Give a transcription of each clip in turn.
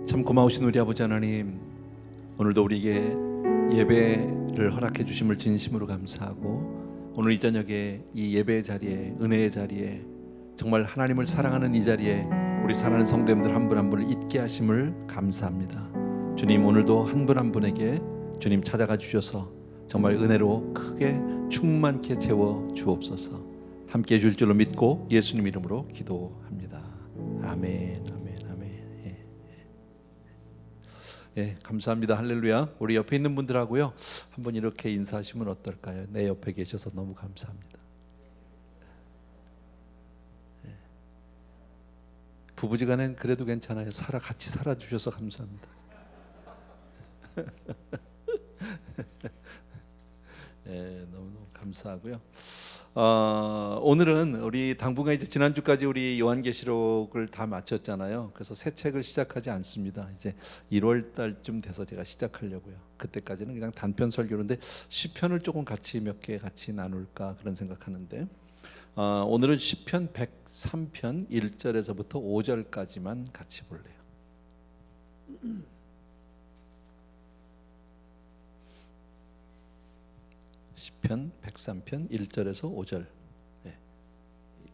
참 고마우신 우리 아버지 하나님, 오늘도 우리에게 예배를 허락해 주심을 진심으로 감사하고, 오늘 이 저녁에 이 예배의 자리에, 은혜의 자리에, 정말 하나님을 사랑하는 이 자리에 우리 사랑하는 성도님들 한 분 한 분을 있게 하심을 감사합니다. 주님, 오늘도 한 분 한 분에게 주님 찾아가 주셔서 정말 은혜로 크게 충만케 채워 주옵소서. 함께 해줄 줄로 믿고 예수님 이름으로 기도합니다. 아멘. 예, 감사합니다. 할렐루야. 우리 옆에 있는 분들하고요, 한번 이렇게 인사하시면 어떨까요? 내 옆에 계셔서 너무 감사합니다. 예. 부부지간엔 그래도 괜찮아요. 같이 살아주셔서 감사합니다. 예, 너무너무 감사하고요. 오늘은 우리 당분간 이제 지난주까지 우리 요한계시록을 다 마쳤잖아요. 그래서 새 책을 시작하지 않습니다. 이제 1월 달쯤 돼서 제가 시작하려고요. 그때까지는 그냥 단편 설교인데 시편을 조금 같이 몇 개 같이 나눌까 그런 생각하는데, 오늘은 시편 103편 1절에서부터 5절까지만 같이 볼래요. 시편 103편 1절에서 5절,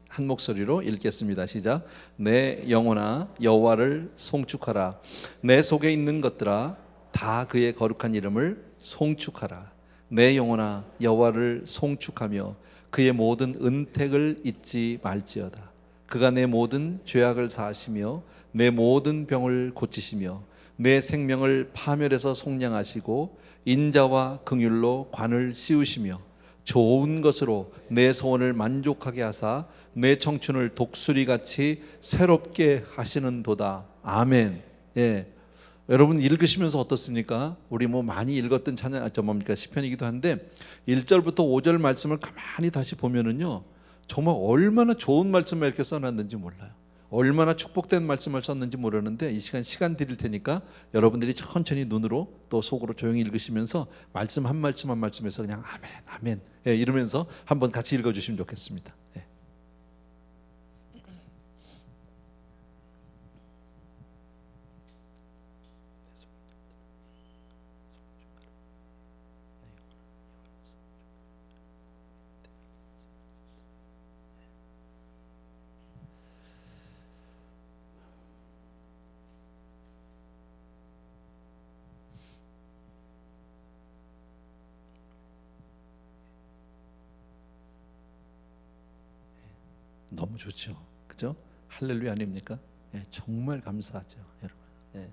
한 목소리로 읽겠습니다. 시작. 내 영혼아 여호와를 송축하라. 내 속에 있는 것들아 다 그의 거룩한 이름을 송축하라. 내 영혼아 여호와를 송축하며 그의 모든 은택을 잊지 말지어다. 그가 내 모든 죄악을 사하시며 내 모든 병을 고치시며 내 생명을 파멸해서 속량하시고 인자와 긍휼로 관을 씌우시며 좋은 것으로 내 소원을 만족하게 하사 내 청춘을 독수리같이 새롭게 하시는도다. 아멘. 예. 여러분 읽으시면서 어떻습니까? 우리 많이 읽었던 찬양, 시편이기도 한데 1절부터 5절 말씀을 가만히 다시 보면은요, 정말 얼마나 좋은 말씀을 이렇게 써놨는지 몰라요. 얼마나 축복된 말씀을 썼는지 모르는데, 이 시간 드릴 테니까 여러분들이 천천히 눈으로 또 속으로 조용히 읽으시면서 말씀 한 말씀 한 말씀에서 그냥 아멘 아멘, 예, 이러면서 한번 같이 읽어주시면 좋겠습니다. 예. 너무 좋죠, 그죠? 할렐루야 아닙니까? 예, 정말 감사하죠, 여러분. 예.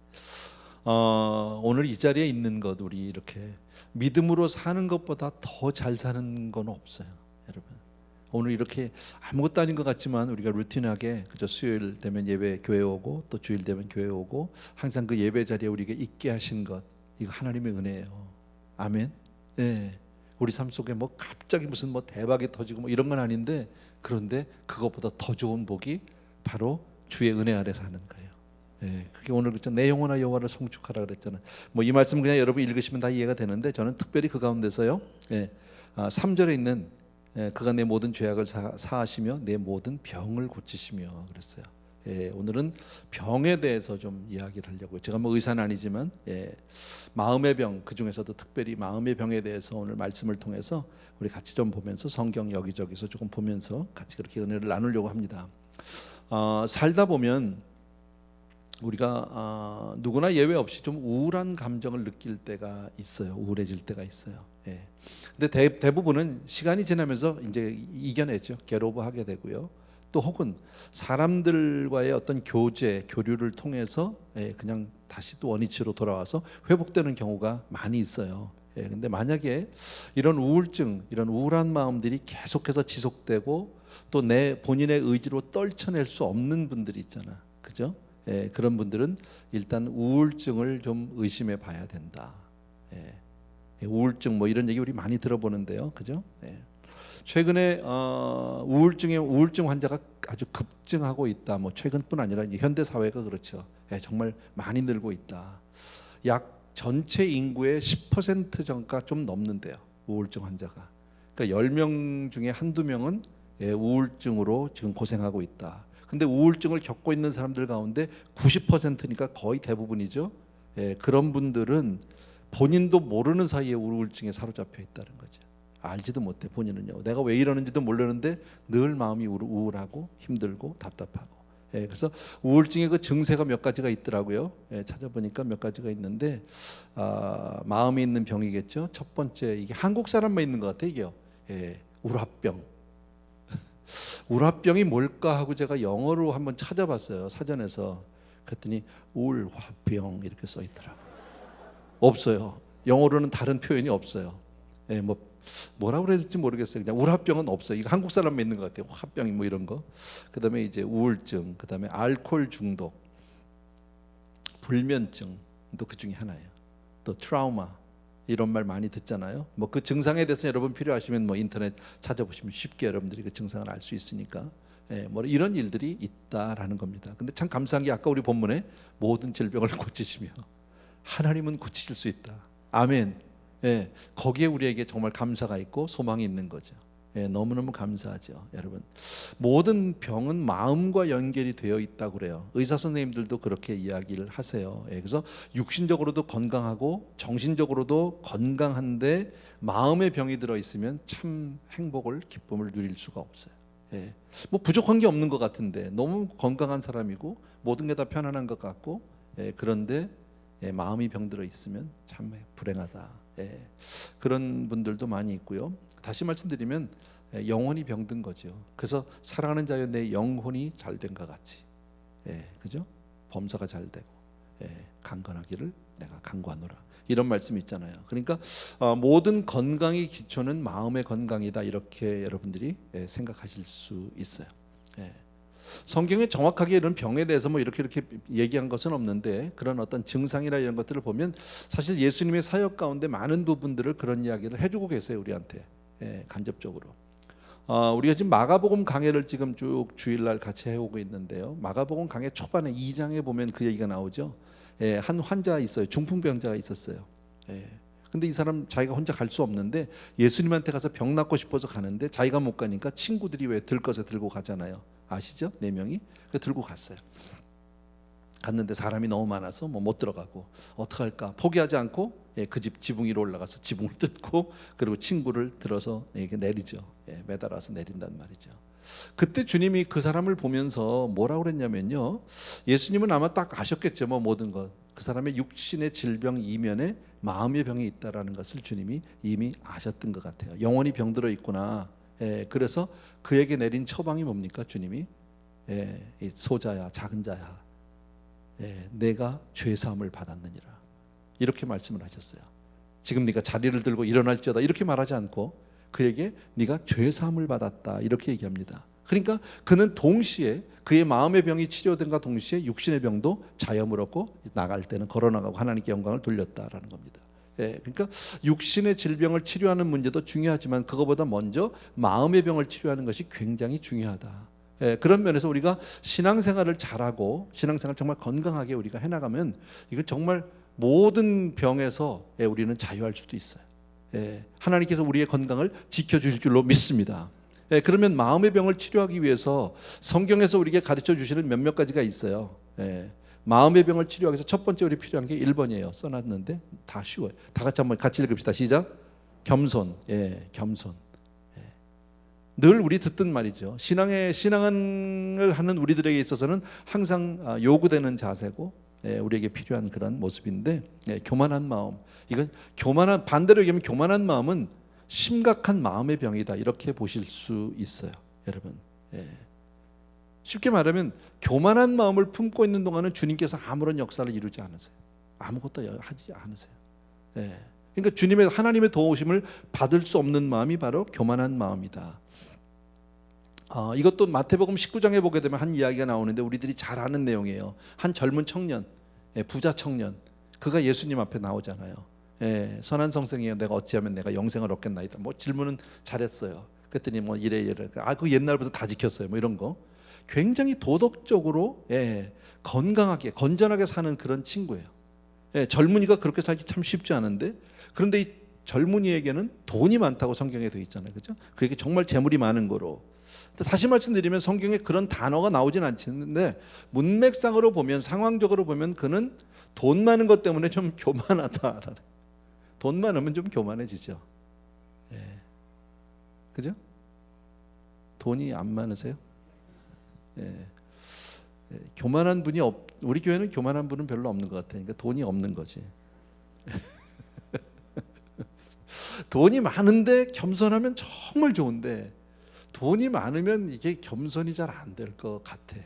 오늘 이 자리에 있는 것, 우리 이렇게 믿음으로 사는 것보다 더 잘 사는 건 없어요, 여러분. 오늘 이렇게 아무것도 아닌 것 같지만 우리가 루틴하게, 그죠? 수요일 되면 예배 교회 오고 또 주일 되면 교회 오고 항상 그 예배 자리에 우리에게 있게 하신 것, 이거 하나님의 은혜예요. 아멘. 예. 우리 삶 속에 갑자기 무슨 대박이 터지고 이런 건 아닌데, 그런데 그것보다 더 좋은 복이 바로 주의 은혜 아래 사는 거예요. 예, 그게 오늘 그렇죠. 내 영혼아 여호와를 송축하라 그랬잖아요. 이 말씀 그냥 여러분 읽으시면 다 이해가 되는데, 저는 특별히 그 가운데서요, 3절에 있는 그가 내 모든 죄악을 사하시며 내 모든 병을 고치시며 그랬어요. 예, 오늘은 병에 대해서 좀 이야기를 하려고요. 제가 의사는 아니지만, 마음의 병, 그 중에서도 특별히 마음의 병에 대해서 오늘 말씀을 통해서 우리 같이 좀 보면서 성경 여기저기서 조금 보면서 같이 그렇게 은혜를 나누려고 합니다. 살다 보면 우리가 누구나 예외 없이 좀 우울한 감정을 느낄 때가 있어요. 우울해질 때가 있어요. 예. 근데 대부분은 시간이 지나면서 이제 이겨내죠. 겟오버하게 되고요. 또 혹은 사람들과의 어떤 교류를 통해서 그냥 다시 또 원위치로 돌아와서 회복되는 경우가 많이 있어요. 근데 만약에 이런 우울증, 이런 우울한 마음들이 계속해서 지속되고 또 내 본인의 의지로 떨쳐낼 수 없는 분들이 있잖아, 그죠? 그런 분들은 일단 우울증을 좀 의심해 봐야 된다. 우울증 이런 얘기 우리 많이 들어보는데요, 그죠? 최근에 우울증 환자가 아주 급증하고 있다. 최근뿐 아니라 이제 현대 사회가 그렇죠. 정말 많이 늘고 있다. 약 전체 인구의 10% 정가 좀 넘는데요, 우울증 환자가. 그러니까 10명 중에 한두 명은 우울증으로 지금 고생하고 있다. 근데 우울증을 겪고 있는 사람들 가운데 90%니까 거의 대부분이죠. 그런 분들은 본인도 모르는 사이에 우울증에 사로잡혀 있다는 거죠. 알지도 못해 본인은요. 내가 왜 이러는지도 모르는데 늘 마음이 우울하고 힘들고 답답하고. 그래서 우울증의 그 증세가 몇 가지가 있더라고요. 찾아보니까 몇 가지가 있는데 마음에 있는 병이겠죠. 첫 번째 이게 한국 사람만 있는 것 같아요. 이게요. 우라병. 우라병이 뭘까 하고 제가 영어로 한번 찾아봤어요. 사전에서. 그랬더니 울화병 이렇게 써 있더라고요. 없어요. 영어로는 다른 표현이 없어요. 뭐라고 그래야 될지 모르겠어요. 그냥 우라병은 없어요. 이거 한국 사람만 있는 것 같아요. 화병이 뭐 이런 거. 그다음에 이제 우울증, 그다음에 알코올 중독, 불면증, 또 그 중에 하나예요. 또 트라우마 이런 말 많이 듣잖아요. 뭐 그 증상에 대해서 여러분 필요하시면 뭐 인터넷 찾아보시면 쉽게 여러분들이 그 증상을 알 수 있으니까. 뭐 이런 일들이 있다라는 겁니다. 근데 참 감사한 게 아까 우리 본문에 모든 질병을 고치시며 하나님은 고치실 수 있다. 아멘. 거기에 우리에게 정말 감사가 있고 소망이 있는 거죠. 너무너무 감사하죠, 여러분. 모든 병은 마음과 연결이 되어 있다고 그래요. 의사 선생님들도 그렇게 이야기를 하세요. 그래서 육신적으로도 건강하고 정신적으로도 건강한데 마음의 병이 들어 있으면 참 행복을 기쁨을 누릴 수가 없어요. 뭐 부족한 게 없는 것 같은데 너무 건강한 사람이고 모든 게 다 편안한 것 같고 그런데 마음이 병들어 있으면 참 불행하다. 그런 분들도 많이 있고요. 다시 말씀드리면 영혼이 병든 거죠. 그래서 사랑하는 자여 내 영혼이 잘된 것 같이, 그죠? 범사가 잘 되고 강건하기를 내가 간구하노라. 이런 말씀이 있잖아요. 그러니까 모든 건강의 기초는 마음의 건강이다. 이렇게 여러분들이 생각하실 수 있어요. 성경에 정확하게 이런 병에 대해서 뭐 이렇게 얘기한 것은 없는데 그런 어떤 증상이나 이런 것들을 보면 사실 예수님의 사역 가운데 많은 부분들을 그런 이야기를 해주고 계세요. 우리한테 간접적으로. 우리가 지금 마가복음 강해를 지금 쭉 주일날 같이 해오고 있는데요. 마가복음 강해 초반에 2장에 보면 그 얘기가 나오죠. 한 환자 있어요. 중풍병자가 있었어요. 근데 이 사람 자기가 혼자 갈 수 없는데 예수님한테 가서 병 낫고 싶어서 가는데 자기가 못 가니까 친구들이 왜 들것에 들고 가잖아요. 아시죠? 4명이 그 들고 갔어요. 갔는데 사람이 너무 많아서 뭐 못 들어가고 어떡할까 포기하지 않고 그 집 지붕 위로 올라가서 지붕을 뜯고 그리고 친구를 들어서 이렇게 내리죠. 매달아서 내린단 말이죠. 그때 주님이 그 사람을 보면서 뭐라고 그랬냐면요. 예수님은 아마 딱 아셨겠죠. 뭐 모든 것. 그 사람의 육신의 질병 이면에 마음의 병이 있다라는 것을 주님이 이미 아셨던 것 같아요. 영혼이 병들어 있구나. 그래서 그에게 내린 처방이 뭡니까? 주님이 이 소자야 작은 자야 내가 죄사함을 받았느니라 이렇게 말씀을 하셨어요. 지금 네가 자리를 들고 일어날지어다 이렇게 말하지 않고 그에게 네가 죄사함을 받았다 이렇게 얘기합니다. 그러니까 그는 동시에 그의 마음의 병이 치료된과 동시에 육신의 병도 자염을 얻고 나갈 때는 걸어나가고 하나님께 영광을 돌렸다라는 겁니다. 그러니까 육신의 질병을 치료하는 문제도 중요하지만 그거보다 먼저 마음의 병을 치료하는 것이 굉장히 중요하다. 그런 면에서 우리가 신앙생활을 잘하고 신앙생활 정말 건강하게 우리가 해나가면 이건 정말 모든 병에서 우리는 자유할 수도 있어요. 하나님께서 우리의 건강을 지켜주실 줄로 믿습니다. 그러면 마음의 병을 치료하기 위해서 성경에서 우리에게 가르쳐 주시는 몇몇 가지가 있어요. 마음의 병을 치료하기 위해서 첫 번째 우리 필요한 게 1번이에요. 써놨는데 다 쉬워요. 다 같이 한번 같이 읽읍시다. 시작. 겸손. 겸손. 늘 우리 듣던 말이죠. 신앙을 하는 우리들에게 있어서는 항상 요구되는 자세고 우리에게 필요한 그런 모습인데 교만한 마음. 이건 교만한 반대로 얘기하면 교만한 마음은 심각한 마음의 병이다. 이렇게 보실 수 있어요. 여러분. 쉽게 말하면 교만한 마음을 품고 있는 동안은 주님께서 아무런 역사를 이루지 않으세요. 아무것도 하지 않으세요. 그러니까 주님의 하나님의 도우심을 받을 수 없는 마음이 바로 교만한 마음이다. 이것도 마태복음 19장에 보게 되면 한 이야기가 나오는데 우리들이 잘 아는 내용이에요. 한 젊은 청년, 부자 청년, 그가 예수님 앞에 나오잖아요. 선한 성생이여 내가 어찌하면 내가 영생을 얻겠나이다. 뭐 질문은 잘했어요. 그랬더니 뭐 이래 그 옛날부터 다 지켰어요. 뭐 이런 거. 굉장히 도덕적으로 건강하게 건전하게 사는 그런 친구예요. 젊은이가 그렇게 살기 참 쉽지 않은데 그런데 이 젊은이에게는 돈이 많다고 성경에 되어 있잖아요. 그렇죠? 그에게 정말 재물이 많은 거로 다시 말씀드리면 성경에 그런 단어가 나오진 않는데 문맥상으로 보면, 상황적으로 보면 그는 돈 많은 것 때문에 좀 교만하다. 돈 많으면 좀 교만해지죠. 예. 그죠? 돈이 안 많으세요? 예. 예. 교만한 분이 우리 교회는 교만한 분은 별로 없는 것 같아요. 그러니까 돈이 없는 거지. 돈이 많은데 겸손하면 정말 좋은데 돈이 많으면 이게 겸손이 잘 안 될 것 같아.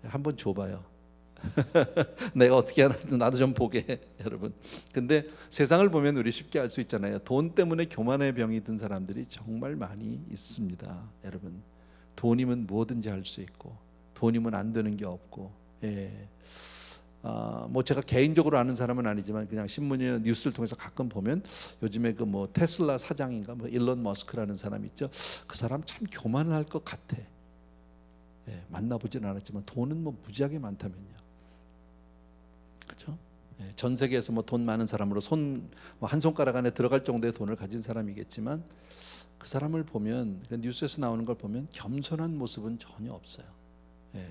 한번 줘봐요. 내가 어떻게 하나 나도 좀 보게 여러분. 근데 세상을 보면 우리 쉽게 알 수 있잖아요. 돈 때문에 교만의 병이 든 사람들이 정말 많이 있습니다. 여러분, 돈이면 뭐든지 할 수 있고 돈이면 안 되는 게 없고. 예. 뭐 제가 개인적으로 아는 사람은 아니지만 그냥 신문이나 뉴스를 통해서 가끔 보면 요즘에 그 뭐 테슬라 사장인가 뭐 일론 머스크라는 사람 있죠. 그 사람 참 교만할 것 같아. 예, 만나보진 않았지만 돈은 뭐 무지하게 많다면요. 그렇죠? 예, 전 세계에서 뭐 돈 많은 사람으로 뭐 한 손가락 안에 들어갈 정도의 돈을 가진 사람이겠지만 그 사람을 보면 그 뉴스에서 나오는 걸 보면 겸손한 모습은 전혀 없어요. 예.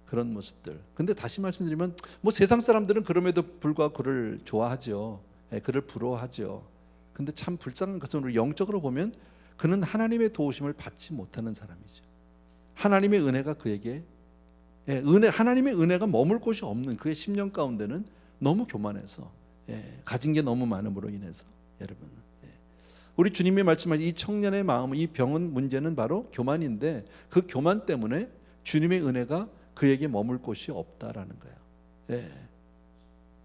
그런 모습들. 근데 다시 말씀드리면 뭐 세상 사람들은 그럼에도 불구하고 그를 좋아하죠. 예, 그를 부러워하죠. 근데 참 불쌍한 것은 우리 영적으로 보면 그는 하나님의 도우심을 받지 못하는 사람이죠. 하나님의 은혜가 그에게 하나님의 은혜가 머물 곳이 없는 그의 심령 가운데는 너무 교만해서 가진 게 너무 많음으로 인해서 여러분, 우리 주님이 말씀하신 이 청년의 마음, 이 병은 문제는 바로 교만인데 그 교만 때문에 주님의 은혜가 그에게 머물 곳이 없다라는 거예요.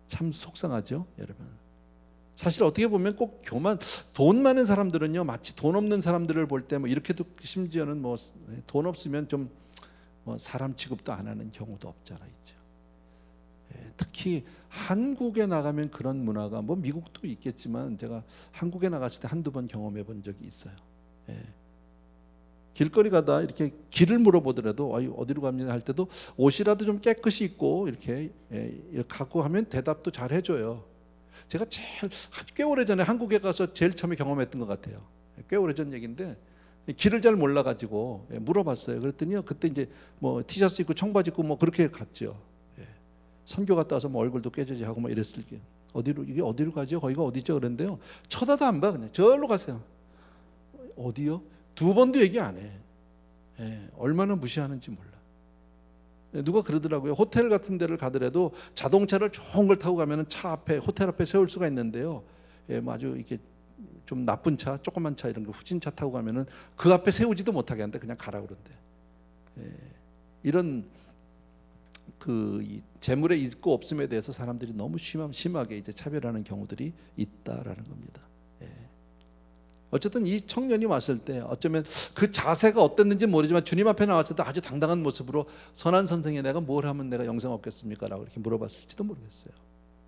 참 속상하죠, 여러분. 사실 어떻게 보면 꼭 돈 많은 사람들은요, 마치 돈 없는 사람들을 볼 때 뭐 이렇게도 심지어는 뭐 돈 없으면 좀 뭐 사람 취급도 안 하는 경우도 없잖아 있죠. 특히 한국에 나가면 그런 문화가 뭐 미국도 있겠지만 제가 한국에 나갔을 때 한두 번 경험해 본 적이 있어요. 길거리 가다 이렇게 길을 물어보더라도 어디로 갑니다 할 때도 옷이라도 좀 깨끗이 입고 이렇게 갖고 하면 대답도 잘 해줘요. 제가 꽤 오래전에 한국에 가서 제일 처음에 경험했던 것 같아요. 꽤 오래전 얘기인데 길을 잘 몰라가지고 물어봤어요. 그랬더니요, 그때 이제 뭐 티셔츠 입고 청바지 입고 뭐 그렇게 갔죠. 선교 갔다 와서 뭐 얼굴도 깨져지하고 뭐 이랬을 게 이게 어디로 가죠? 거기가 어디죠? 그런데요, 쳐다도 안 봐. 그냥 저기로 가세요. 어디요? 두 번도 얘기 안 해. 얼마나 무시하는지 몰라. 누가 그러더라고요. 호텔 같은 데를 가더라도 자동차를 좋은 걸 타고 가면 차 앞에, 호텔 앞에 세울 수가 있는데요, 뭐 아주 이렇게 좀 나쁜 차, 조그만 차 이런 거 후진차 타고 가면은 그 앞에 세우지도 못하게 하는데 그냥 가라 그런대. 이런 이 재물의 있고 없음에 대해서 사람들이 너무 심하게 이제 차별하는 경우들이 있다라는 겁니다. 어쨌든 이 청년이 왔을 때 어쩌면 그 자세가 어땠는지 모르지만 주님 앞에 나왔을 때 아주 당당한 모습으로 선한 선생이 내가 뭘 하면 내가 영생 얻겠습니까? 라고 이렇게 물어봤을지도 모르겠어요.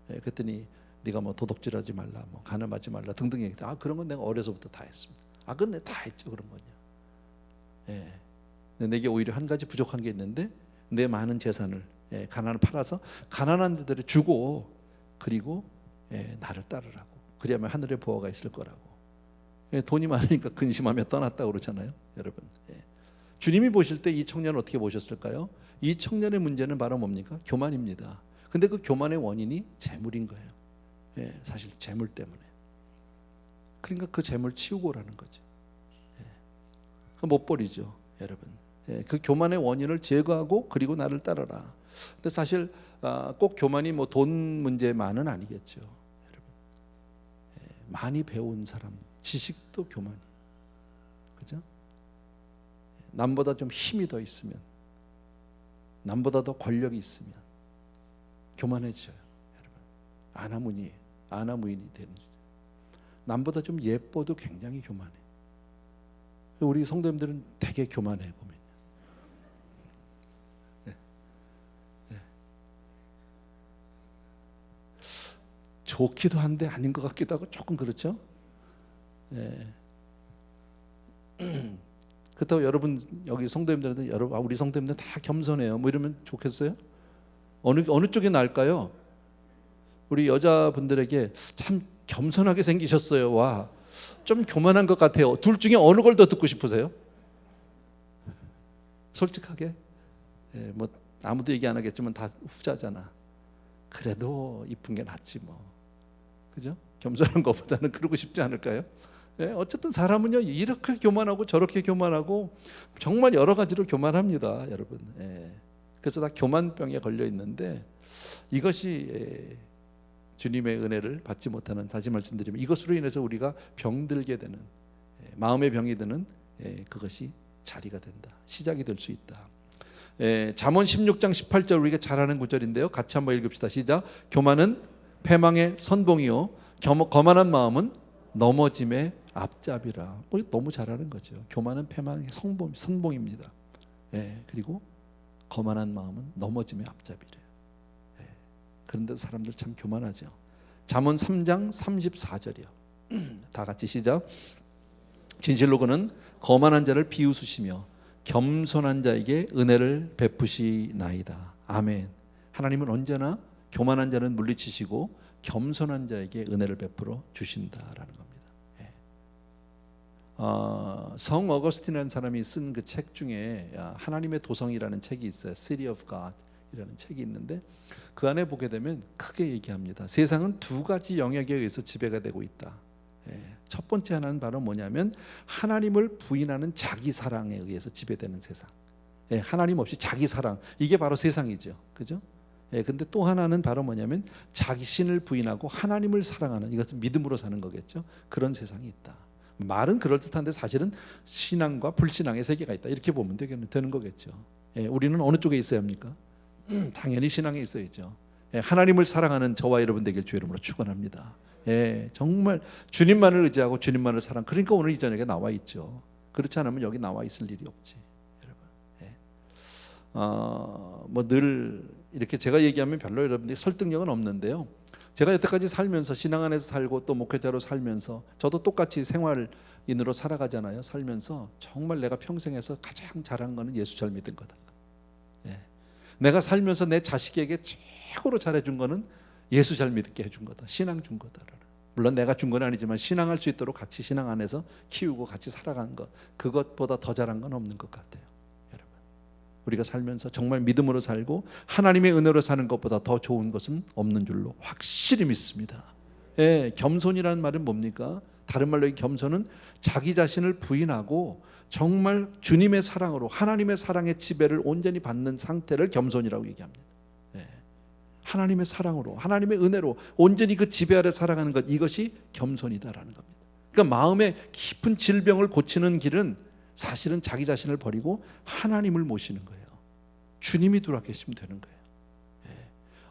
그랬더니 네가 뭐 도둑질하지 말라, 뭐 간음하지 말라 등등 얘기했다. 그런 건 내가 어려서부터 다 했습니다. 그건 내가 다 했죠. 그런 건요. 내게 오히려 한 가지 부족한 게 있는데 내 많은 재산을 가난을 팔아서 가난한 데들에 주고 그리고 나를 따르라고. 그래야만 하늘에 보호가 있을 거라고. 돈이 많으니까 근심하며 떠났다고 그러잖아요, 여러분. 주님이 보실 때 이 청년을 어떻게 보셨을까요? 이 청년의 문제는 바로 뭡니까? 교만입니다. 근데 그 교만의 원인이 재물인 거예요. 사실 재물 때문에. 그러니까 그 재물 치우고 오라는 거죠. 못 버리죠, 여러분. 그 교만의 원인을 제거하고 그리고 나를 따르라. 근데 사실 꼭 교만이 뭐 돈 문제만은 아니겠죠, 여러분. 많이 배운 사람, 지식도 교만이, 그죠? 남보다 좀 힘이 더 있으면, 남보다 더 권력이 있으면 교만해져요, 여러분. 아나무인이 되는 거죠. 남보다 좀 예뻐도 굉장히 교만해. 우리 성도님들은 되게 교만해 보면. 좋기도 한데 아닌 것 같기도 하고 조금 그렇죠. 그렇다고 여러분 여기 성도님들한테 우리 성도님들 다 겸손해요 뭐 이러면 좋겠어요? 어느 쪽이 나을까요? 우리 여자분들에게 참 겸손하게 생기셨어요. 와, 좀 교만한 것 같아요. 둘 중에 어느 걸 더 듣고 싶으세요? 솔직하게. 뭐 아무도 얘기 안 하겠지만 다 후자잖아. 그래도 이쁜 게 낫지 뭐. 그죠? 겸손한 것보다는 그러고 싶지 않을까요? 어쨌든 사람은요 이렇게 교만하고 저렇게 교만하고 정말 여러 가지로 교만합니다, 여러분. 그래서 다 교만병에 걸려 있는데 이것이 주님의 은혜를 받지 못하는, 다시 말씀드리면 이것으로 인해서 우리가 병들게 되는, 마음의 병이 드는 그것이 자리가 된다, 시작이 될 수 있다. 잠언 16장 18절 우리가 잘 아는 구절인데요, 같이 한번 읽읍시다. 시작. 교만은 패망의 선봉이요 거만한 마음은 넘어짐의 앞잡이라. 너무 잘 아는 거죠. 교만은 패망의 선봉입니다. 그리고 거만한 마음은 넘어짐의 앞잡이래요. 그런데 사람들 참 교만하죠. 잠언 3장 34절이요. 다 같이 시작. 진실로 그는 거만한 자를 비웃으시며 겸손한 자에게 은혜를 베푸시나이다. 아멘. 하나님은 언제나 교만한 자는 물리치시고 겸손한 자에게 은혜를 베풀어 주신다라는 겁니다. 성 어거스틴이라는 사람이 쓴 그 책 중에 하나님의 도성이라는 책이 있어요. City of God 이라는 책이 있는데 그 안에 보게 되면 크게 얘기합니다. 세상은 두 가지 영역에 의해서 지배가 되고 있다. 첫 번째 하나는 바로 뭐냐면 하나님을 부인하는 자기 사랑에 의해서 지배되는 세상. 하나님 없이 자기 사랑, 이게 바로 세상이죠. 그죠? 근데 또 하나는 바로 뭐냐면 자신을 부인하고 하나님을 사랑하는, 이것은 믿음으로 사는 거겠죠. 그런 세상이 있다. 말은 그럴듯한데 사실은 신앙과 불신앙의 세계가 있다, 이렇게 보면 되는 거겠죠. 우리는 어느 쪽에 있어야 합니까? 당연히 신앙에 있어야죠. 하나님을 사랑하는 저와 여러분 되길 주 이름으로 축원합니다. 정말 주님만을 의지하고 주님만을 사랑. 그러니까 오늘 이 저녁에 나와 있죠. 그렇지 않으면 여기 나와 있을 일이 없지, 여러분. 뭐 늘 이렇게 제가 얘기하면 별로 여러분들이 설득력은 없는데요. 제가 여태까지 살면서 신앙 안에서 살고 또 목회자로 살면서 저도 똑같이 생활인으로 살아가잖아요. 살면서 정말 내가 평생에서 가장 잘한 거는 예수 잘 믿은 거다. 내가 살면서 내 자식에게 최고로 잘해준 거는 예수 잘 믿게 해준 거다, 신앙 준 거다. 물론 내가 준 건 아니지만 신앙할 수 있도록 같이 신앙 안에서 키우고 같이 살아간 것, 그것보다 더 잘한 건 없는 것 같아요. 여러분, 우리가 살면서 정말 믿음으로 살고 하나님의 은혜로 사는 것보다 더 좋은 것은 없는 줄로 확실히 믿습니다. 겸손이라는 말은 뭡니까? 다른 말로 이 겸손은 자기 자신을 부인하고 정말 주님의 사랑으로 하나님의 사랑의 지배를 온전히 받는 상태를 겸손이라고 얘기합니다. 하나님의 사랑으로 하나님의 은혜로 온전히 그 지배 아래 살아가는 것, 이것이 겸손이다라는 겁니다. 그러니까 마음의 깊은 질병을 고치는 길은 사실은 자기 자신을 버리고 하나님을 모시는 거예요. 주님이 들어와 계시면 되는 거예요.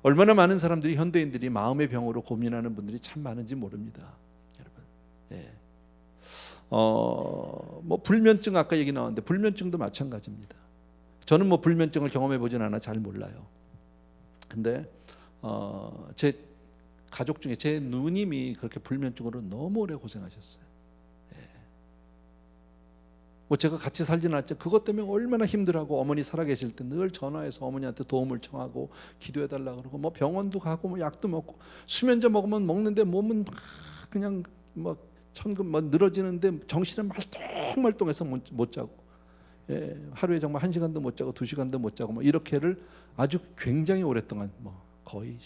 얼마나 많은 사람들이, 현대인들이 마음의 병으로 고민하는 분들이 참 많은지 모릅니다, 여러분. 뭐 불면증 아까 얘기 나왔는데 불면증도 마찬가지입니다. 저는 뭐 불면증을 경험해 보진 않아 잘 몰라요. 근데 제 가족 중에 제 누님이 그렇게 불면증으로 너무 오래 고생하셨어요. 뭐 제가 같이 살지는 않았죠. 그것 때문에 얼마나 힘들어하고, 어머니 살아계실 때 늘 전화해서 어머니한테 도움을 청하고 기도해달라 그러고 뭐 병원도 가고 뭐 약도 먹고, 수면제 먹으면 먹는데 몸은 막 그냥 뭐 천금 뭐 늘어지는데 정신은 말똥말똥해서 못 자고, 하루에 정말 1시간도 못 자고 2시간도 못 자고 뭐 이렇게를 아주 굉장히 오랫동안 뭐 거의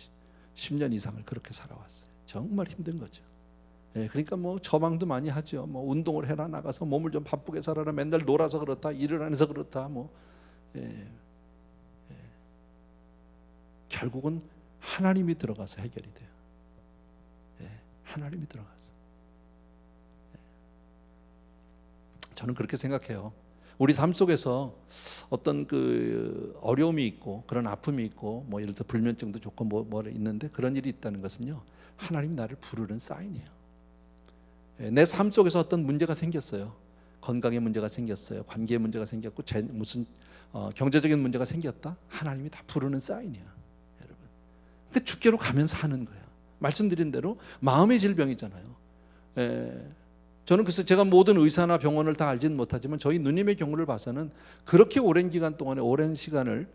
10년 이상을 그렇게 살아왔어요. 정말 힘든 거죠. 그러니까 뭐 처방도 많이 하죠. 뭐 운동을 해라, 나가서 몸을 좀 바쁘게 살아라, 맨날 놀아서 그렇다, 일을 안 해서 그렇다, 뭐 결국은 하나님이 들어가서 해결이 돼요. 하나님이 들어가서. 저는 그렇게 생각해요. 우리 삶 속에서 어떤 그 어려움이 있고 그런 아픔이 있고 뭐 예를 들어 불면증도 좋고 뭐 있는데 그런 일이 있다는 것은요, 하나님이 나를 부르는 사인이에요. 내 삶 속에서 어떤 문제가 생겼어요. 건강에 문제가 생겼어요. 관계에 문제가 생겼고 무슨 경제적인 문제가 생겼다. 하나님이 다 부르는 사인이야, 여러분. 그러니까 주께로 가면서 하는 거야. 말씀드린 대로 마음의 질병이잖아요. 저는 그래서 제가 모든 의사나 병원을 다 알지는 못하지만 저희 누님의 경우를 봐서는 그렇게 오랜 기간 동안에 오랜 시간을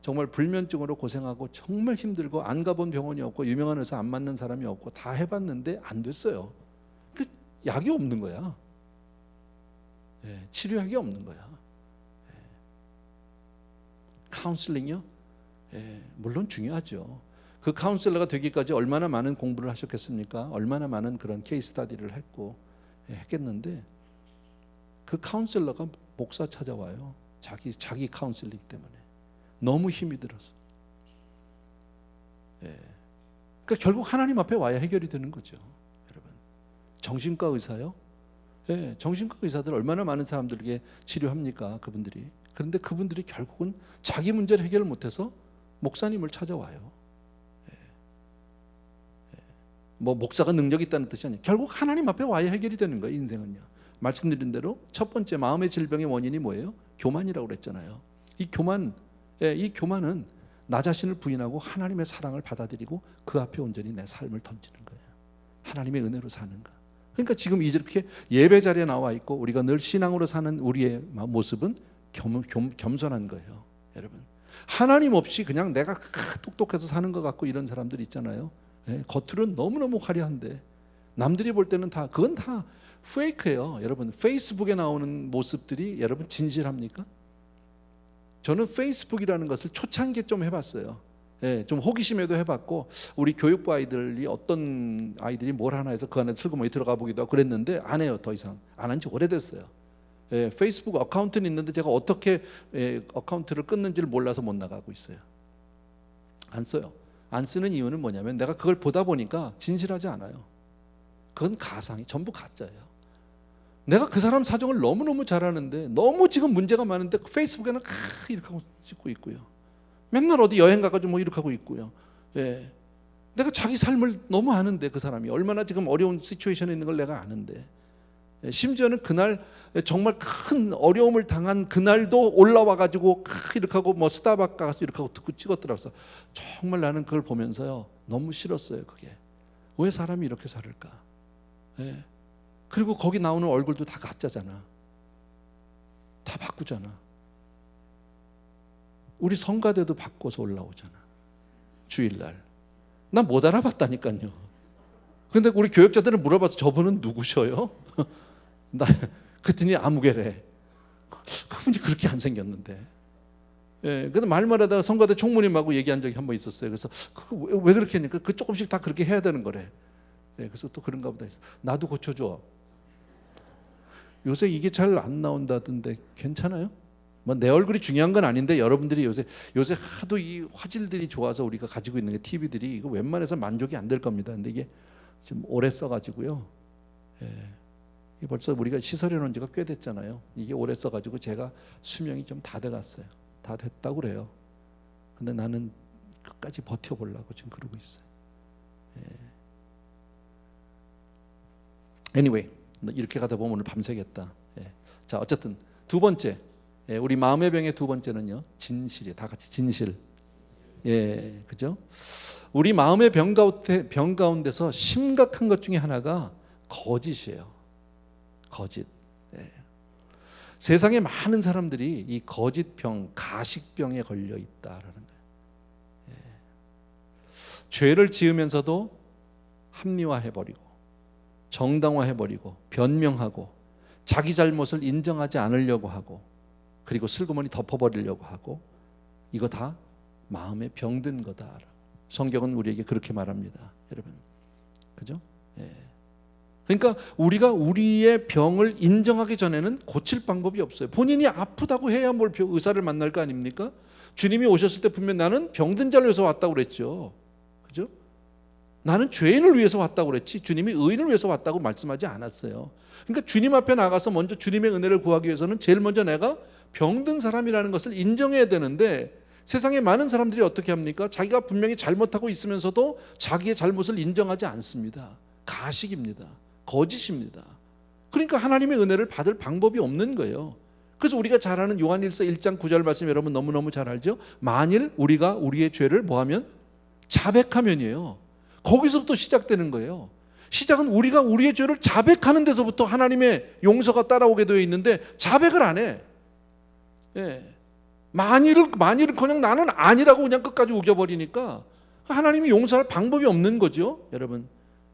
정말 불면증으로 고생하고 정말 힘들고 안 가본 병원이 없고 유명한 의사 안 맞는 사람이 없고 다 해봤는데 안 됐어요. 약이 없는 거야. 치료약이 없는 거야. 카운슬링이요? 물론 중요하죠. 그 카운셀러가 되기까지 얼마나 많은 공부를 하셨겠습니까? 얼마나 많은 그런 케이스 스터디를 했고 했겠는데, 그 카운셀러가 목사 찾아와요. 자기 카운슬링 때문에 너무 힘이 들어서. 그러니까 결국 하나님 앞에 와야 해결이 되는 거죠, 여러분. 정신과 의사요? 정신과 의사들 얼마나 많은 사람들에게 치료합니까, 그분들이. 그런데 그분들이 결국은 자기 문제를 해결을 못해서 목사님을 찾아와요. 뭐 목사가 능력이 있다는 뜻이 아니에요. 결국 하나님 앞에 와야 해결이 되는 거예요, 인생은요. 말씀드린 대로 첫 번째 마음의 질병의 원인이 뭐예요? 교만이라고 그랬잖아요. 이 교만은 나 자신을 부인하고 하나님의 사랑을 받아들이고 그 앞에 온전히 내 삶을 던지는 거예요. 하나님의 은혜로 사는 거. 그러니까 지금 이렇게 예배 자리에 나와 있고 우리가 늘 신앙으로 사는 우리의 모습은 겸손한 거예요, 여러분. 하나님 없이 그냥 내가 똑똑해서 사는 것 같고 이런 사람들 있잖아요. 겉으로는 너무너무 화려한데 남들이 볼 때는 그건 다 페이크예요, 여러분. 페이스북에 나오는 모습들이 여러분 진실합니까? 저는 페이스북이라는 것을 초창기에 좀 해봤어요. 좀 호기심에도 해봤고, 우리 교육부 아이들이 어떤 아이들이 뭘 하나 해서 그 안에 슬그머니 들어가 보기도 하고 그랬는데 안 해요. 더 이상 안 한 지 오래됐어요. 페이스북 어카운트는 있는데 제가 어떻게 어카운트를 끊는지를 몰라서 못 나가고 있어요. 안 써요. 안 쓰는 이유는 뭐냐면 내가 그걸 보다 보니까 진실하지 않아요. 그건 가상이 전부 가짜예요. 내가 그 사람 사정을 너무너무 잘 아는데 너무 지금 문제가 많은데 페이스북에는 이렇게 하고 찍고 있고요. 맨날 어디 여행 가가지고 뭐 이렇게 하고 있고요. 내가 자기 삶을 너무 아는데 그 사람이 얼마나 지금 어려운 시츄에이션에 있는 걸 내가 아는데, 심지어는 그날 정말 큰 어려움을 당한 그날도 올라와가지고 이렇게 하고 뭐 스타벅스 가서 이렇게 하고 듣고 찍었더라고요. 정말 나는 그걸 보면서요 너무 싫었어요. 그게 왜 사람이 이렇게 살을까? 그리고 거기 나오는 얼굴도 다 가짜잖아. 다 바꾸잖아. 우리 성가대도 바꿔서 올라오잖아, 주일날. 나 못 알아봤다니까요. 근데 우리 교역자들은 물어봐서 저분은 누구셔요? 그랬더니 아무개래. 그분이 그렇게 안 생겼는데. 그래서 말만 하다가 성가대 총무님하고 얘기한 적이 한 번 있었어요. 그래서 왜 그렇게 했냐니까 그 조금씩 다 그렇게 해야 되는 거래. 그래서 또 그런가 보다 했어. 나도 고쳐줘. 요새 이게 잘 안 나온다던데 괜찮아요? 뭐 내 얼굴이 중요한 건 아닌데 여러분들이 요새 하도 이 화질들이 좋아서 우리가 가지고 있는 게 TV들이 이거 웬만해서 만족이 안 될 겁니다. 근데 이게 좀 오래 써가지고요. 벌써 우리가 시설해 놓은 지가 꽤 됐잖아요. 이게 오래 써가지고 제가 수명이 좀 다 돼갔어요. 다 됐다고 그래요. 근데 나는 끝까지 버텨보려고 지금 그러고 있어요. Anyway, 이렇게 가다 보면 오늘 밤새겠다. 자, 어쨌든 두 번째, 우리 마음의 병의 두 번째는요, 진실이에요. 다 같이 진실. 그죠? 우리 마음의 병 가운데서 심각한 것 중에 하나가 거짓이에요. 거짓. 세상에 많은 사람들이 이 거짓병, 가식병에 걸려 있다라는 거예요. 죄를 지으면서도 합리화해버리고 정당화해버리고 변명하고 자기 잘못을 인정하지 않으려고 하고 그리고 슬그머니 덮어버리려고 하고, 이거 다 마음에 병든 거다. 성경은 우리에게 그렇게 말합니다, 여러분. 그죠? 그러니까 우리가 우리의 병을 인정하기 전에는 고칠 방법이 없어요. 본인이 아프다고 해야 뭘 의사를 만날 거 아닙니까? 주님이 오셨을 때 분명 나는 병든 자를 위해서 왔다고 그랬죠. 그죠? 나는 죄인을 위해서 왔다고 그랬지 주님이 의인을 위해서 왔다고 말씀하지 않았어요. 그러니까 주님 앞에 나가서 먼저 주님의 은혜를 구하기 위해서는 제일 먼저 내가 병든 사람이라는 것을 인정해야 되는데, 세상에 많은 사람들이 어떻게 합니까? 자기가 분명히 잘못하고 있으면서도 자기의 잘못을 인정하지 않습니다. 가식입니다. 거짓입니다. 그러니까 하나님의 은혜를 받을 방법이 없는 거예요. 그래서 우리가 잘 아는 요한일서 1장 9절 말씀 여러분 너무너무 잘 알죠? 만일 우리가 우리의 죄를 뭐하면? 자백하면이에요. 거기서부터 시작되는 거예요. 시작은 우리가 우리의 죄를 자백하는 데서부터 하나님의 용서가 따라오게 되어 있는데 자백을 안 해. 만일은 그냥 나는 아니라고 그냥 끝까지 우겨버리니까 하나님이 용서할 방법이 없는 거죠, 여러분.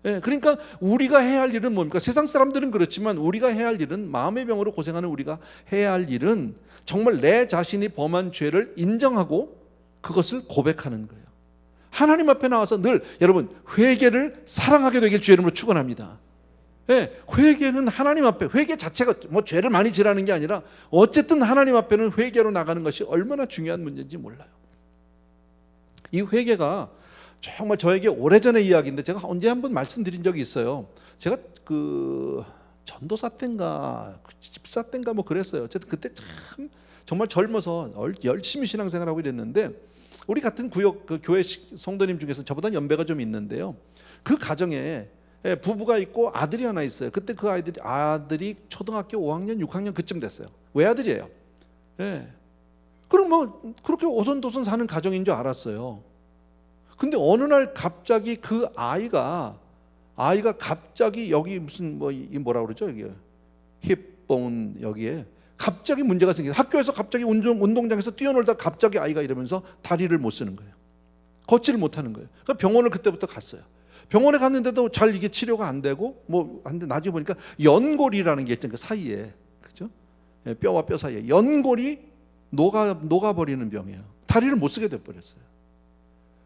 예, 그러니까 우리가 해야 할 일은 뭡니까? 세상 사람들은 그렇지만 우리가 해야 할 일은, 마음의 병으로 고생하는 우리가 해야 할 일은 정말 내 자신이 범한 죄를 인정하고 그것을 고백하는 거예요. 하나님 앞에 나와서 늘 여러분 회개를 사랑하게 되길 주의 이름으로 축원합니다. 예, 회개는 하나님 앞에, 회개 자체가 뭐 죄를 많이 지라는 게 아니라 어쨌든 하나님 앞에는 회개로 나가는 것이 얼마나 중요한 문제인지 몰라요. 이 회개가 정말 저에게 오래전의 이야기인데 제가 언제 한번 말씀드린 적이 있어요. 제가 그 전도사 때인가 집사 때인가 뭐 그랬어요. 어쨌든 그때 참 정말 젊어서 열심히 신앙생활하고 이랬는데 우리 같은 구역 그 교회 성도님 중에서 저보다 연배가 좀 있는데요. 그 가정에 부부가 있고 아들이 하나 있어요. 그때 그 아들이 초등학교 5학년 6학년 그쯤 됐어요. 외아들이에요. 예. 그럼 뭐 그렇게 오손도손 사는 가정인 줄 알았어요. 근데 어느 날 갑자기 그 아이가 갑자기 여기 무슨 뭐 이 뭐라 그러죠? 여기 힙본 여기에 갑자기 문제가 생겨서 학교에서 갑자기 운동장에서 뛰어놀다 갑자기 아이가 이러면서 다리를 못 쓰는 거예요. 걷지를 못하는 거예요. 그러니까 병원을 그때부터 갔어요. 병원에 갔는데도 잘 이게 치료가 안 되고 뭐 한데 나중에 보니까 연골이라는 게 있잖아요. 그 사이에, 그죠? 뼈와 뼈 사이에 연골이 녹아버리는 병이에요. 다리를 못 쓰게 돼 버렸어요.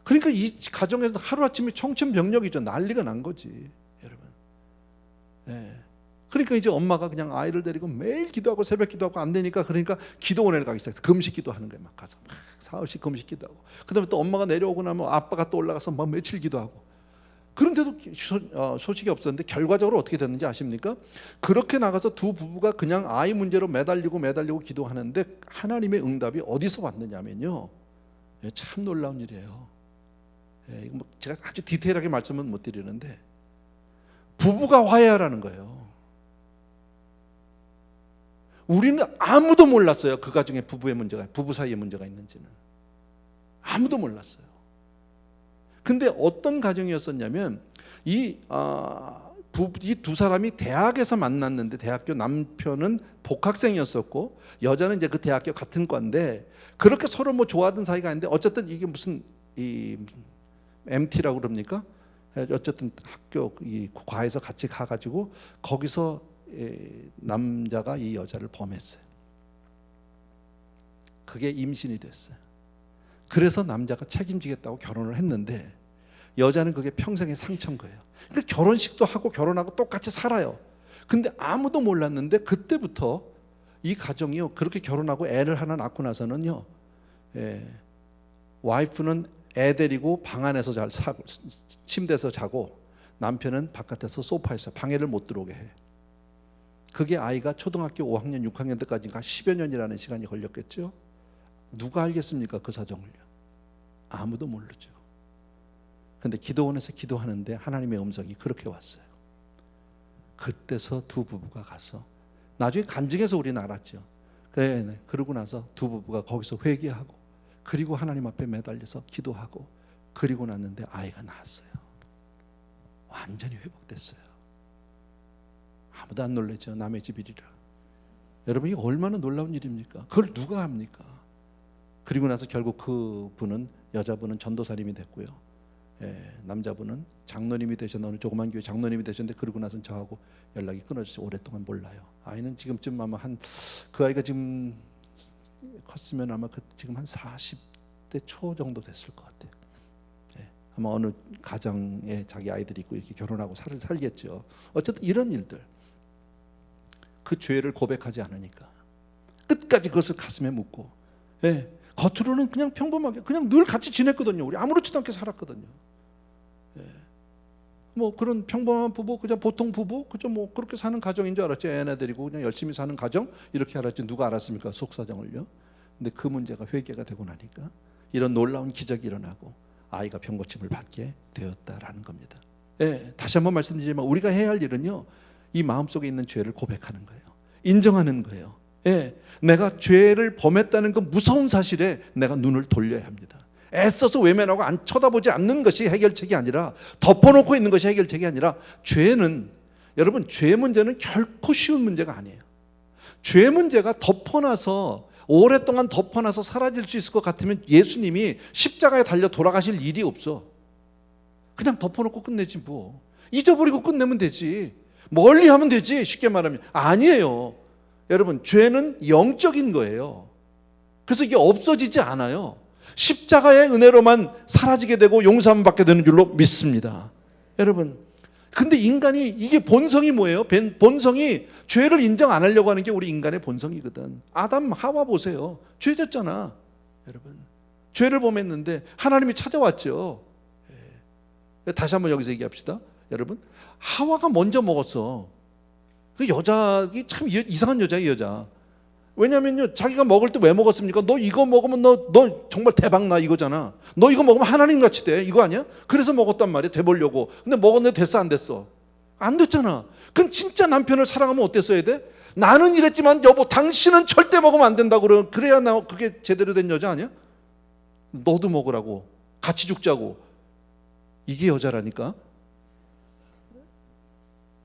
그러니까 이 가정에서 하루아침에 청천벽력이죠. 난리가 난 거지, 여러분. 네. 그러니까 이제 엄마가 그냥 아이를 데리고 매일 기도하고 새벽 기도하고 안 되니까 그러니까 기도원에 가기 시작해서 금식 기도하는 거예요. 막 가서 막 사흘씩 금식 기도하고 그다음에 또 엄마가 내려오고 나면 아빠가 또 올라가서 막 며칠 기도하고 그런데도 소식이 없었는데 결과적으로 어떻게 됐는지 아십니까? 그렇게 나가서 두 부부가 그냥 아이 문제로 매달리고 기도하는데 하나님의 응답이 어디서 왔느냐면요. 참 놀라운 일이에요. 이거 뭐 제가 아주 디테일하게 말씀은 못 드리는데 부부가 화해하라는 거예요. 우리는 아무도 몰랐어요. 그 가정에 부부 사이에 문제가 있는지는 아무도 몰랐어요. 근데 어떤 가정이었었냐면 이 두 사람이 대학에서 만났는데 대학교 남편은 복학생이었었고 여자는 이제 그 대학교 같은 과인데 그렇게 서로 뭐 좋아하던 사이가 아닌데 어쨌든 이게 무슨 MT라고 그럽니까? 어쨌든 학교 이 과에서 같이 가가지고 거기서 남자가 이 여자를 범했어요. 그게 임신이 됐어요. 그래서 남자가 책임지겠다고 결혼을 했는데 여자는 그게 평생의 상처인 거예요. 그러니까 결혼식도 하고 결혼하고 똑같이 살아요. 근데 아무도 몰랐는데 그때부터 이 가정이요 그렇게 결혼하고 애를 하나 낳고 나서는요 와이프는 애 데리고 방 안에서 침대에서 자고 남편은 바깥에서 소파에서 방해를 못 들어오게 해. 그게 아이가 초등학교 5학년 6학년 때까지가 10여 년이라는 시간이 걸렸겠죠. 누가 알겠습니까? 그 사정을요. 아무도 모르죠. 근데 기도원에서 기도하는데 하나님의 음성이 그렇게 왔어요. 그때서 두 부부가 가서 나중에 간증해서 우리는 알았죠. 그러고 나서 두 부부가 거기서 회개하고 그리고 하나님 앞에 매달려서 기도하고 그리고 났는데 아이가 낳았어요. 완전히 회복됐어요. 아무도 안 놀라죠. 남의 집이리라. 여러분 이게 얼마나 놀라운 일입니까? 그걸 누가 합니까? 그리고 나서 결국 그 분은 여자분은 전도사님이 됐고요. 남자분은 장로님이 되셨나 어느 조그만 교회 장로님이 되셨는데 그러고 나서 저하고 연락이 끊어졌죠. 오랫동안 몰라요. 아이는 지금쯤 아마 그 아이가 지금 컸으면 아마 지금 한 40대 초 정도 됐을 것 같아요. 아마 어느 가정에 자기 아이들이 있고 이렇게 결혼하고 살겠죠. 어쨌든 이런 일들 그 죄를 고백하지 않으니까 끝까지 그것을 가슴에 묻고 겉으로는 그냥 평범하게 그냥 늘 같이 지냈거든요. 우리 아무렇지도 않게 살았거든요. 뭐 그런 평범한 부부 그냥 보통 부부 그저 뭐 그렇게 사는 가정인 줄 알았죠. 애나 데리고 그냥 열심히 사는 가정 이렇게 알았지 누가 알았습니까? 속사정을요. 근데 그 문제가 회개가 되고 나니까 이런 놀라운 기적이 일어나고 아이가 병고침을 받게 되었다라는 겁니다. 다시 한번 말씀드리지만 우리가 해야 할 일은요 이 마음속에 있는 죄를 고백하는 거예요. 인정하는 거예요. 내가 죄를 범했다는 그 무서운 사실에 내가 눈을 돌려야 합니다. 애써서 외면하고 안 쳐다보지 않는 것이 해결책이 아니라 덮어놓고 있는 것이 해결책이 아니라 죄는 여러분 죄 문제는 결코 쉬운 문제가 아니에요. 죄 문제가 덮어놔서 오랫동안 덮어놔서 사라질 수 있을 것 같으면 예수님이 십자가에 달려 돌아가실 일이 없어. 그냥 덮어놓고 끝내지 뭐. 잊어버리고 끝내면 되지. 멀리 하면 되지. 쉽게 말하면. 아니에요. 여러분, 죄는 영적인 거예요. 그래서 이게 없어지지 않아요. 십자가의 은혜로만 사라지게 되고 용서함 받게 되는 줄로 믿습니다. 여러분, 근데 인간이 이게 본성이 뭐예요? 본성이 죄를 인정 안 하려고 하는 게 우리 인간의 본성이거든. 아담 하와 보세요. 죄 졌잖아. 여러분, 죄를 범했는데 하나님이 찾아왔죠. 다시 한번 여기서 얘기합시다. 여러분, 하와가 먼저 먹었어. 그 여자이 참 이상한 여자예요, 여자. 왜냐면요, 자기가 먹을 때 왜 먹었습니까? 너 이거 먹으면 너 정말 대박 나 이거잖아. 너 이거 먹으면 하나님 같이 돼. 이거 아니야? 그래서 먹었단 말이야, 돼보려고. 근데 먹었는데 됐어, 안 됐어? 안 됐잖아. 그럼 진짜 남편을 사랑하면 어땠어야 돼? 나는 이랬지만 여보, 당신은 절대 먹으면 안 된다고 그래야 그게 제대로 된 여자 아니야? 너도 먹으라고, 같이 죽자고. 이게 여자라니까.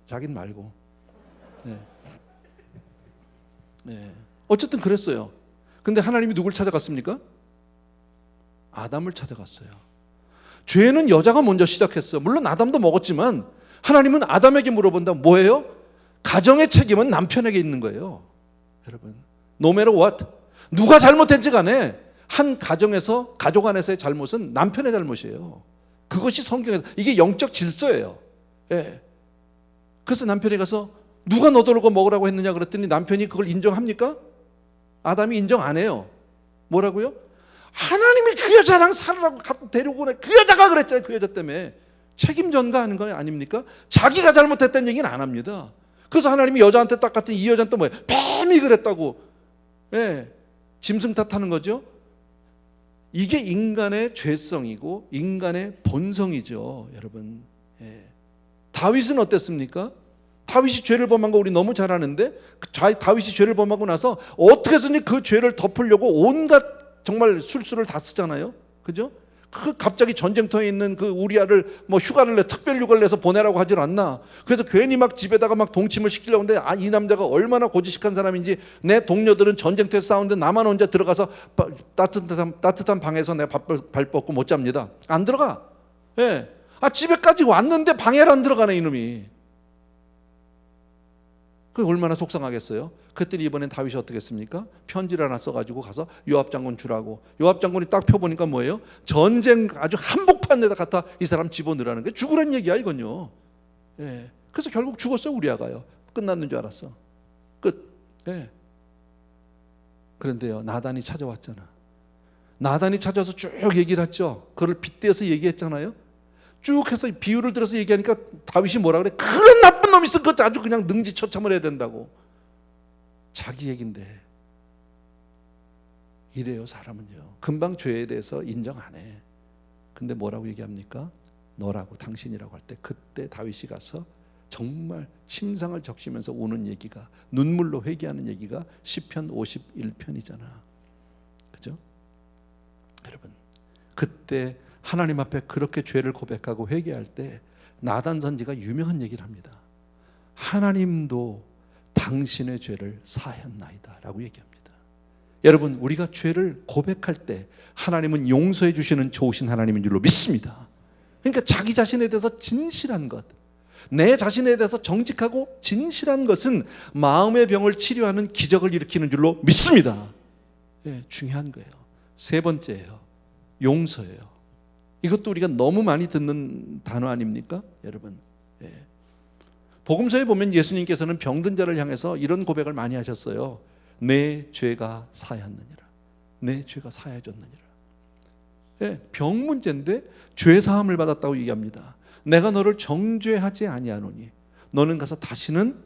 자긴 말고. 네. 어쨌든 그랬어요. 근데 하나님이 누굴 찾아갔습니까? 아담을 찾아갔어요. 죄는 여자가 먼저 시작했어. 물론 아담도 먹었지만 하나님은 아담에게 물어본다. 뭐예요? 가정의 책임은 남편에게 있는 거예요. 여러분, no matter what, 누가 잘못했지 간에 한 가정에서, 가족 안에서의 잘못은 남편의 잘못이에요. 그것이 성경에서, 이게 영적 질서예요. 예. 그래서 남편이 가서 누가 너더러 먹으라고 했느냐 그랬더니 남편이 그걸 인정합니까? 아담이 인정 안 해요. 뭐라고요? 하나님이 그 여자랑 살으라고 데리고 오네. 그 여자가 그랬잖아요. 그 여자 때문에. 책임 전가하는 거 아닙니까? 자기가 잘못했다는 얘기는 안 합니다. 그래서 하나님이 여자한테 딱 갔더니 이 여자는 또 뭐예요? 뱀이 그랬다고. 예, 짐승 탓하는 거죠. 이게 인간의 죄성이고 인간의 본성이죠, 여러분. 예. 다윗은 어땠습니까? 다윗이 죄를 범한 거 우리 너무 잘 아는데, 다윗이 죄를 범하고 나서 어떻게 해서든지 그 죄를 덮으려고 온갖 정말 술수를 다 쓰잖아요. 그죠? 그 갑자기 전쟁터에 있는 그 우리아를 휴가를 특별 휴가를 내서 보내라고 하질 않나. 그래서 괜히 막 집에다가 막 동침을 시키려고 하는데, 이 남자가 얼마나 고지식한 사람인지, 내 동료들은 전쟁터에 싸우는데 나만 혼자 들어가서 따뜻한 방에서 내가 발 뻗고 못 잡니다. 안 들어가. 예. 집에까지 왔는데 방에를 안 들어가네, 이놈이. 그게 얼마나 속상하겠어요. 그랬더니 이번엔 다윗이 어떻게 했습니까? 편지를 하나 써가지고 가서 요압 장군 주라고. 요압 장군이 딱 펴보니까 뭐예요? 전쟁 아주 한복판에다 갖다 이 사람 집어넣으라는 게, 죽으란 얘기야 이건요. 예. 그래서 결국 죽었어요. 우리아가요. 끝났는 줄 알았어. 끝. 예. 그런데요, 나단이 찾아왔잖아. 나단이 찾아와서 쭉 얘기를 했죠. 그걸 빗대어서 얘기했잖아요. 쭉 해서 비유를 들어서 얘기하니까 다윗이 뭐라 그래? 그런 나쁜 놈이 있으면 그것도 아주 그냥 능지처참을 해야 된다고. 자기 얘긴데. 이래요, 사람은요. 금방 죄에 대해서 인정 안 해. 근데 뭐라고 얘기합니까? 너라고, 당신이라고 할 때, 그때 다윗이 가서 정말 침상을 적시면서 우는 얘기가, 눈물로 회개하는 얘기가 시편 51편이잖아. 그죠? 여러분, 그때 하나님 앞에 그렇게 죄를 고백하고 회개할 때 나단 선지가 유명한 얘기를 합니다. 하나님도 당신의 죄를 사하였나이다 라고 얘기합니다. 여러분, 우리가 죄를 고백할 때 하나님은 용서해 주시는 좋으신 하나님인 줄로 믿습니다. 그러니까 자기 자신에 대해서 진실한 것, 내 자신에 대해서 정직하고 진실한 것은 마음의 병을 치료하는 기적을 일으키는 줄로 믿습니다. 예, 중요한 거예요. 세 번째예요. 용서예요. 이것도 우리가 너무 많이 듣는 단어 아닙니까? 여러분. 예. 복음서에 보면 예수님께서는 병든 자를 향해서 이런 고백을 많이 하셨어요. 내 죄가 사하였느니라. 내 죄가 사하여졌느니라. 예, 병 문제인데 죄 사함을 받았다고 얘기합니다. 내가 너를 정죄하지 아니하노니 너는 가서 다시는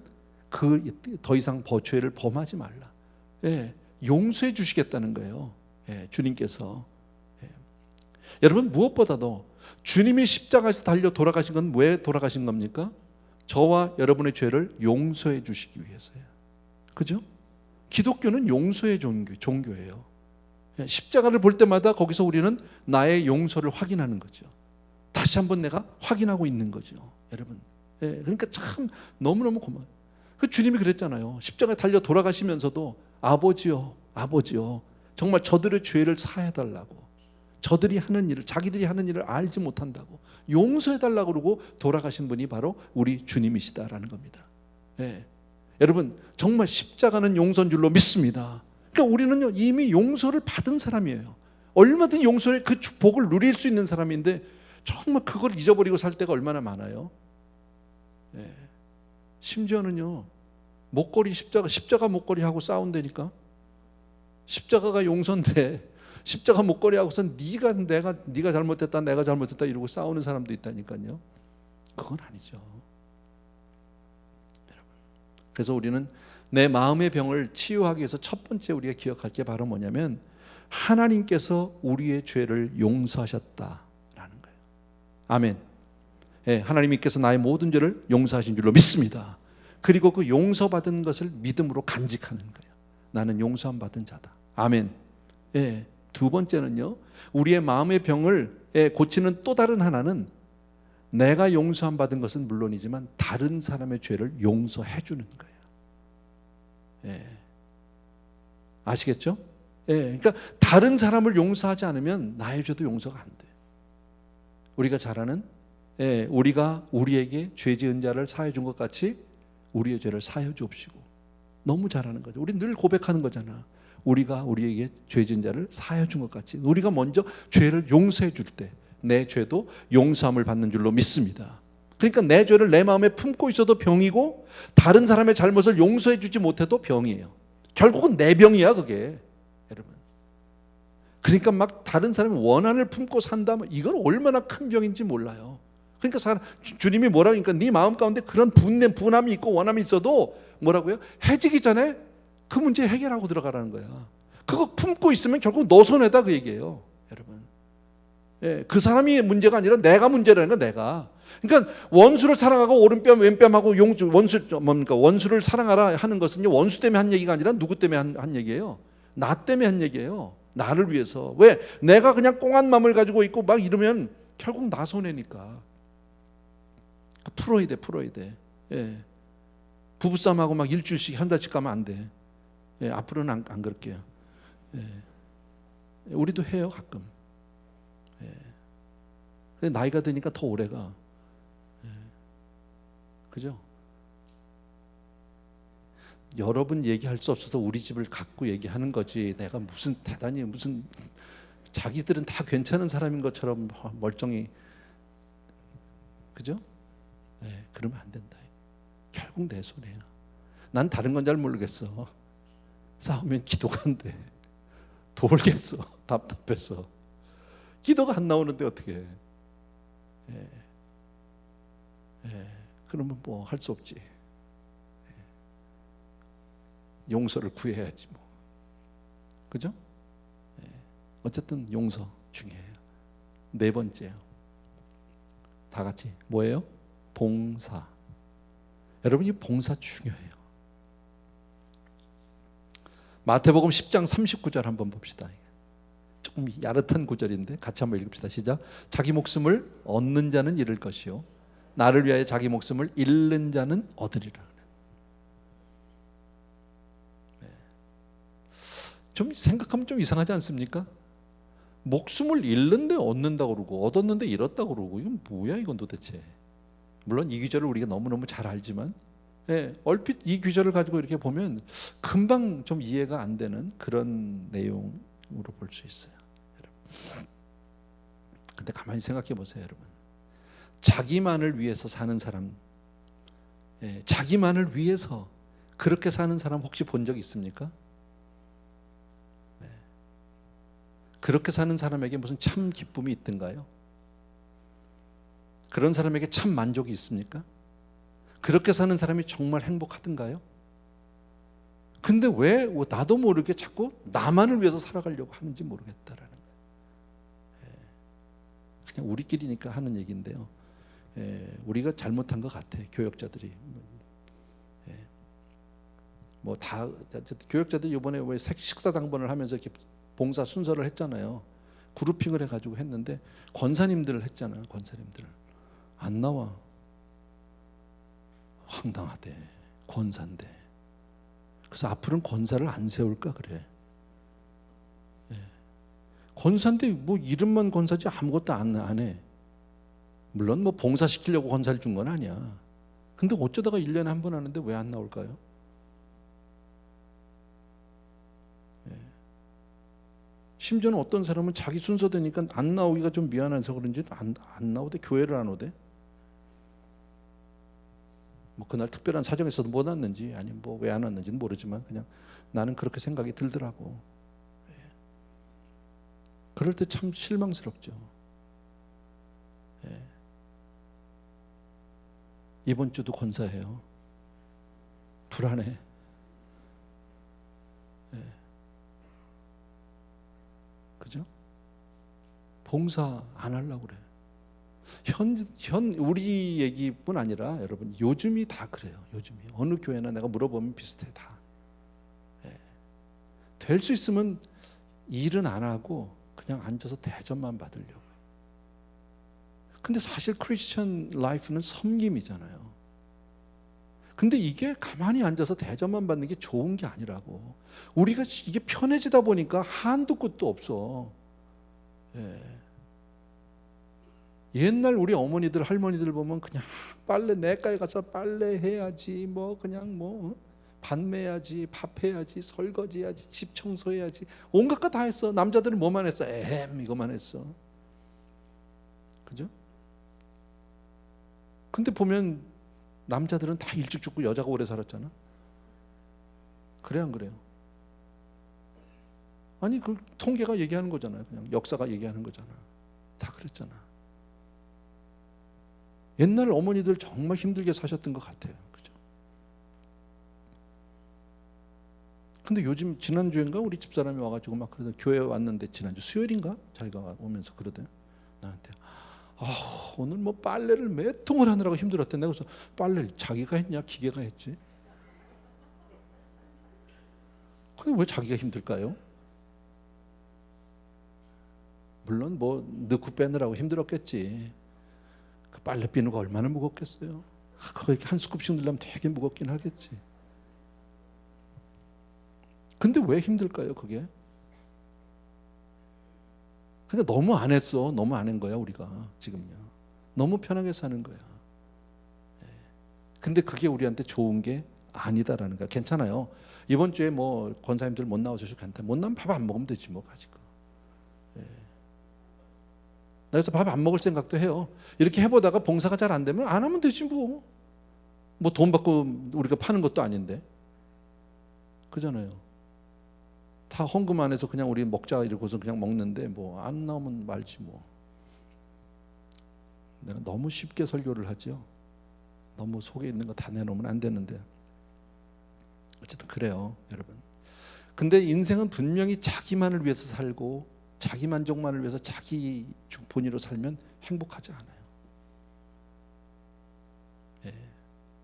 더 이상 죄를 범하지 말라. 예, 용서해 주시겠다는 거예요. 예, 주님께서. 여러분, 무엇보다도 주님이 십자가에서 달려 돌아가신 건 왜 돌아가신 겁니까? 저와 여러분의 죄를 용서해 주시기 위해서요. 그죠? 기독교는 용서의 종교예요. 십자가를 볼 때마다 거기서 우리는 나의 용서를 확인하는 거죠. 다시 한번 내가 확인하고 있는 거죠. 여러분. 그러니까 참 너무너무 고마워요. 그 주님이 그랬잖아요. 십자가에 달려 돌아가시면서도 아버지요, 아버지요, 정말 저들의 죄를 사해달라고. 저들이 하는 일을, 자기들이 하는 일을 알지 못한다고 용서해달라고 그러고 돌아가신 분이 바로 우리 주님이시다라는 겁니다. 예. 여러분 정말 십자가는 용서인 줄로 믿습니다. 그러니까 우리는요 이미 용서를 받은 사람이에요. 얼마든지 용서의 그 축복을 누릴 수 있는 사람인데 정말 그걸 잊어버리고 살 때가 얼마나 많아요. 예. 심지어는요 목걸이 십자가 목걸이하고 싸운다니까. 십자가가 용서인데 십자가 목걸이 하고서 네가 잘못했다 내가 잘못했다 이러고 싸우는 사람도 있다니까요. 그건 아니죠. 여러분. 그래서 우리는 내 마음의 병을 치유하기 위해서 첫 번째 우리가 기억할 게 바로 뭐냐면 하나님께서 우리의 죄를 용서하셨다라는 거예요. 아멘. 예, 하나님께서 나의 모든 죄를 용서하신 줄로 믿습니다. 그리고 그 용서받은 것을 믿음으로 간직하는 거예요. 나는 용서함 받은 자다. 아멘. 예. 두 번째는요, 우리의 마음의 병을 고치는 또 다른 하나는 내가 용서함 받은 것은 물론이지만 다른 사람의 죄를 용서해 주는 거예요. 예. 아시겠죠? 예. 그러니까 다른 사람을 용서하지 않으면 나의 죄도 용서가 안 돼. 우리가 잘 아는 우리가 우리에게 죄 지은 자를 사해 준 것 같이 우리의 죄를 사해 주옵시고. 너무 잘하는 거죠. 우리 늘 고백하는 거잖아. 우리가 우리에게 죄 지은 자를 사해 준 것 같이 우리가 먼저 죄를 용서해 줄 때 내 죄도 용서함을 받는 줄로 믿습니다. 그러니까 내 죄를 내 마음에 품고 있어도 병이고 다른 사람의 잘못을 용서해 주지 못해도 병이에요. 결국은 내 병이야 그게. 여러분. 그러니까 막 다른 사람의 원한을 품고 산다면 이건 얼마나 큰 병인지 몰라요. 그러니까 주님이 뭐라고 하니까 네 마음 가운데 그런 분함이 있고 원함이 있어도 뭐라고요? 해지기 전에 그 문제 해결하고 들어가라는 거야. 그거 품고 있으면 결국 너 손해다 그 얘기예요. 여러분. 예, 그 사람이 문제가 아니라 내가 문제라는 거야. 내가. 그러니까 원수를 사랑하고 오른뺨 왼뺨하고 원수를 사랑하라 하는 것은요 원수 때문에 한 얘기가 아니라 누구 때문에 한 얘기예요. 나 때문에 한 얘기예요. 나를 위해서. 왜? 내가 그냥 꽁한 마음을 가지고 있고 막 이러면 결국 나 손해니까. 풀어야 돼. 예. 부부싸움하고 막 일주일씩 한 달씩 가면 안 돼. 예, 앞으로는 안 그럴게요. 예. 우리도 해요 가끔. 예. 근데 나이가 드니까 더 오래가. 예. 그죠? 여러분 얘기할 수 없어서 우리 집을 갖고 얘기하는 거지. 내가 무슨 대단히 무슨 자기들은 다 괜찮은 사람인 것처럼 멀쩡히. 그죠? 예, 그러면 안 된다. 결국 내 손해야. 난 다른 건 잘 모르겠어. 싸우면 기도가 안 돼. 돌겠어. 답답해서. 기도가 안 나오는데 어떻게 해. 예. 예. 그러면 뭐 할 수 없지. 예. 용서를 구해야지 뭐. 그죠? 예. 어쨌든 용서 중요해요. 네 번째요. 다 같이 뭐예요? 봉사. 여러분 이 봉사 중요해요. 마태복음 10장 39절 한번 봅시다. 조금 야릇한 구절인데 같이 한번 읽읍시다. 시작. 자기 목숨을 얻는 자는 잃을 것이요 나를 위하여 자기 목숨을 잃는 자는 얻으리라. 좀 생각하면 좀 이상하지 않습니까? 목숨을 잃는데 얻는다고 그러고 얻었는데 잃었다고 그러고 이건 뭐야 이건 도대체. 물론 이 규절을 우리가 너무너무 잘 알지만 얼핏 이 규절을 가지고 이렇게 보면 금방 좀 이해가 안 되는 그런 내용으로 볼 수 있어요. 여러분. 근데 가만히 생각해 보세요, 여러분. 자기만을 위해서 사는 사람, 자기만을 위해서 그렇게 사는 사람 혹시 본 적 있습니까? 그렇게 사는 사람에게 무슨 참 기쁨이 있던가요? 그런 사람에게 참 만족이 있습니까? 그렇게 사는 사람이 정말 행복하던가요? 근데 왜 나도 모르게 자꾸 나만을 위해서 살아가려고 하는지 모르겠다라는 거예요. 그냥 우리끼리니까 하는 얘기인데요. 우리가 잘못한 것 같아, 교역자들이. 뭐 다 교역자들이 이번에 왜 식사 당번을 하면서 이렇게 봉사 순서를 했잖아요. 그룹핑을 해가지고 했는데 권사님들을 했잖아요. 권사님들 안 나와. 황당하대. 권사인데. 그래서 앞으로는 권사를 안 세울까 그래. 권사인데 뭐 이름만 권사지 아무것도 안 해. 물론 뭐 봉사시키려고 권사를 준 건 아니야. 근데 어쩌다가 1년에 한 번 하는데 왜 안 나올까요? 심지어는 어떤 사람은 자기 순서 되니까 안 나오기가 좀 미안해서 그런지 안 나오대. 교회를 안 오대. 뭐 그날 특별한 사정이 있어서 못 왔는지 아니면 뭐 왜 안 왔는지는 모르지만 그냥 나는 그렇게 생각이 들더라고. 그럴 때 참 실망스럽죠. 이번 주도 권사해요. 불안해. 그죠? 봉사 안 하려고 그래. 우리 얘기뿐 아니라 여러분 요즘이 다 그래요. 요즘이 어느 교회나 내가 물어보면 비슷해 다. 될 수 있으면 일은 안 하고 그냥 앉아서 대접만 받으려고. 근데 사실 크리스천 라이프는 섬김이잖아요. 근데 이게 가만히 앉아서 대접만 받는 게 좋은 게 아니라고. 우리가 이게 편해지다 보니까 한도 끝도 없어. 옛날 우리 어머니들 할머니들 보면 그냥 빨래 내과에 가서 빨래 해야지 뭐 그냥 뭐 밭매야지 밥 해야지 설거지 해야지 집 청소해야지 온갖 거 다 했어. 남자들은 뭐만 했어? 이거만 했어. 그죠? 근데 보면 남자들은 다 일찍 죽고 여자가 오래 살았잖아. 그래 안 그래요? 아니 그 통계가 얘기하는 거잖아요. 그냥 역사가 얘기하는 거잖아. 다 그랬잖아. 옛날 어머니들 정말 힘들게 사셨던 것 같아요. 그죠? 근데 요즘 지난주인가 우리 집사람이 와가지고 막 그러다 교회에 왔는데 지난주 수요일인가 자기가 오면서 그러대 나한테 오늘 뭐 빨래를 몇 통을 하느라고 힘들었대. 내가 그래서 빨래를 자기가 했냐 기계가 했지? 근데 왜 자기가 힘들까요? 물론 뭐 넣고 빼느라고 힘들었겠지. 그 빨래 비누가 얼마나 무겁겠어요. 그거 이렇게 한 스쿱씩 넣으려면 되게 무겁긴 하겠지. 근데 왜 힘들까요 그게? 그러니까 너무 안 했어. 너무 안 한 거야 우리가 지금요. 너무 편하게 사는 거야. 근데 그게 우리한테 좋은 게 아니다라는 거야. 괜찮아요. 이번 주에 뭐 권사님들 못 나오셔도 괜찮다. 못 나면 밥 안 먹으면 되지 뭐 가지고. 그래서 밥 안 먹을 생각도 해요. 이렇게 해보다가 봉사가 잘 안 되면 안 하면 되지 뭐. 뭐 돈 받고 우리가 파는 것도 아닌데. 그잖아요. 다 헌금 안 해서 그냥 우리 먹자 이러고서 그냥 먹는데 뭐 안 나오면 말지 뭐. 내가 너무 쉽게 설교를 하죠. 너무 속에 있는 거 다 내놓으면 안 되는데. 어쨌든 그래요, 여러분. 근데 인생은 분명히 자기만을 위해서 살고 자기 만족만을 위해서 자기 본의로 살면 행복하지 않아요.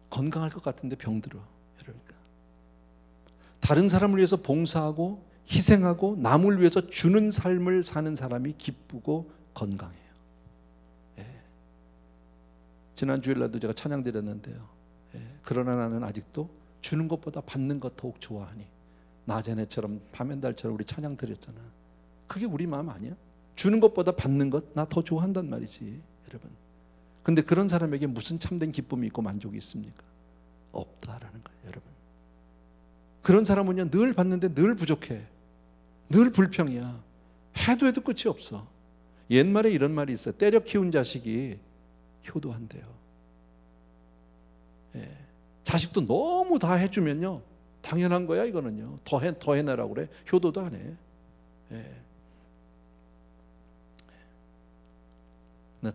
건강할 것 같은데 병들어. 그러니까 다른 사람을 위해서 봉사하고 희생하고 남을 위해서 주는 삶을 사는 사람이 기쁘고 건강해요. 지난 주일날도 제가 찬양 드렸는데요. 그러나 나는 아직도 주는 것보다 받는 것 더욱 좋아하니. 낮에처럼 밤엔 달처럼 우리 찬양 드렸잖아. 그게 우리 마음 아니야? 주는 것보다 받는 것 나 더 좋아한단 말이지, 여러분. 근데 그런 사람에게 무슨 참된 기쁨이 있고 만족이 있습니까? 없다라는 거예요, 여러분. 그런 사람은요 늘 받는데 늘 부족해. 늘 불평이야. 해도 끝이 없어. 옛말에 이런 말이 있어요. 때려 키운 자식이 효도한대요. 자식도 너무 다 해주면요 당연한 거야 이거는요. 더 해내라고 그래. 효도도 안 해.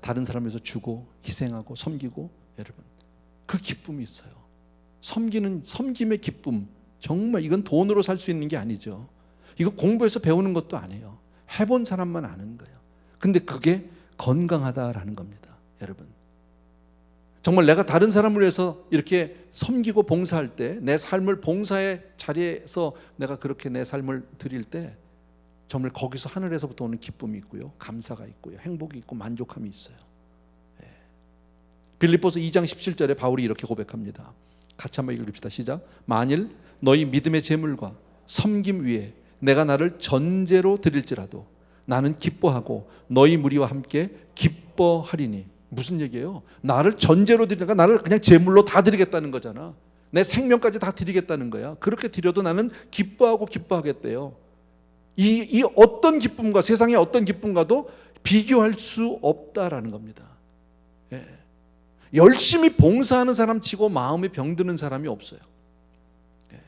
다른 사람을 위해서 주고 희생하고 섬기고 여러분 그 기쁨이 있어요. 섬김의 기쁨 정말 이건 돈으로 살 수 있는 게 아니죠. 이거 공부해서 배우는 것도 아니에요. 해본 사람만 아는 거예요. 근데 그게 건강하다라는 겁니다, 여러분. 정말 내가 다른 사람을 위해서 이렇게 섬기고 봉사할 때 내 삶을 봉사의 자리에서 내가 그렇게 내 삶을 드릴 때 정말 거기서 하늘에서부터 오는 기쁨이 있고요, 감사가 있고요, 행복이 있고 만족함이 있어요. 빌립보서 2장 17절에 바울이 이렇게 고백합니다. 같이 한번 읽읍시다. 시작. 만일 너희 믿음의 제물과 섬김 위에 내가 나를 전제로 드릴지라도 나는 기뻐하고 너희 무리와 함께 기뻐하리니. 무슨 얘기예요? 나를 전제로 드리니까 나를 그냥 제물로 다 드리겠다는 거잖아. 내 생명까지 다 드리겠다는 거야. 그렇게 드려도 나는 기뻐하고 기뻐하겠대요. 이 어떤 기쁨과, 세상의 어떤 기쁨과도 비교할 수 없다라는 겁니다. 예. 열심히 봉사하는 사람 치고 마음에 병드는 사람이 없어요. 예.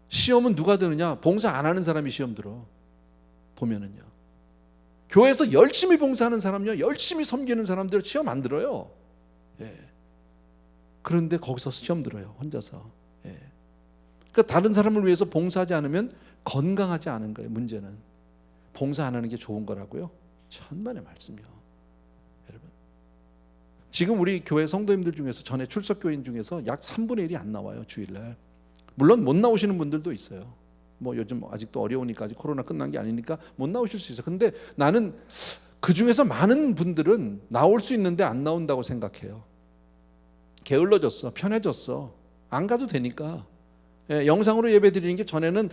시험은 누가 드느냐? 봉사 안 하는 사람이 시험 들어. 보면은요. 교회에서 열심히 봉사하는 사람요, 열심히 섬기는 사람들 시험 안 들어요. 예. 그런데 거기서 시험 들어요, 혼자서. 예. 그러니까 다른 사람을 위해서 봉사하지 않으면 건강하지 않은 거예요. 문제는 봉사 안 하는 게 좋은 거라고요? 천만의 말씀이요. 여러분, 지금 우리 교회 성도님들 중에서, 전에 출석교인 중에서 약 3분의 1이 안 나와요, 주일날. 물론 못 나오시는 분들도 있어요. 뭐 요즘 아직도 어려우니까, 아직 코로나 끝난 게 아니니까 못 나오실 수 있어요. 근데 나는 그 중에서 많은 분들은 나올 수 있는데 안 나온다고 생각해요. 게을러졌어, 편해졌어, 안 가도 되니까. 예, 영상으로 예배 드리는 게, 전에는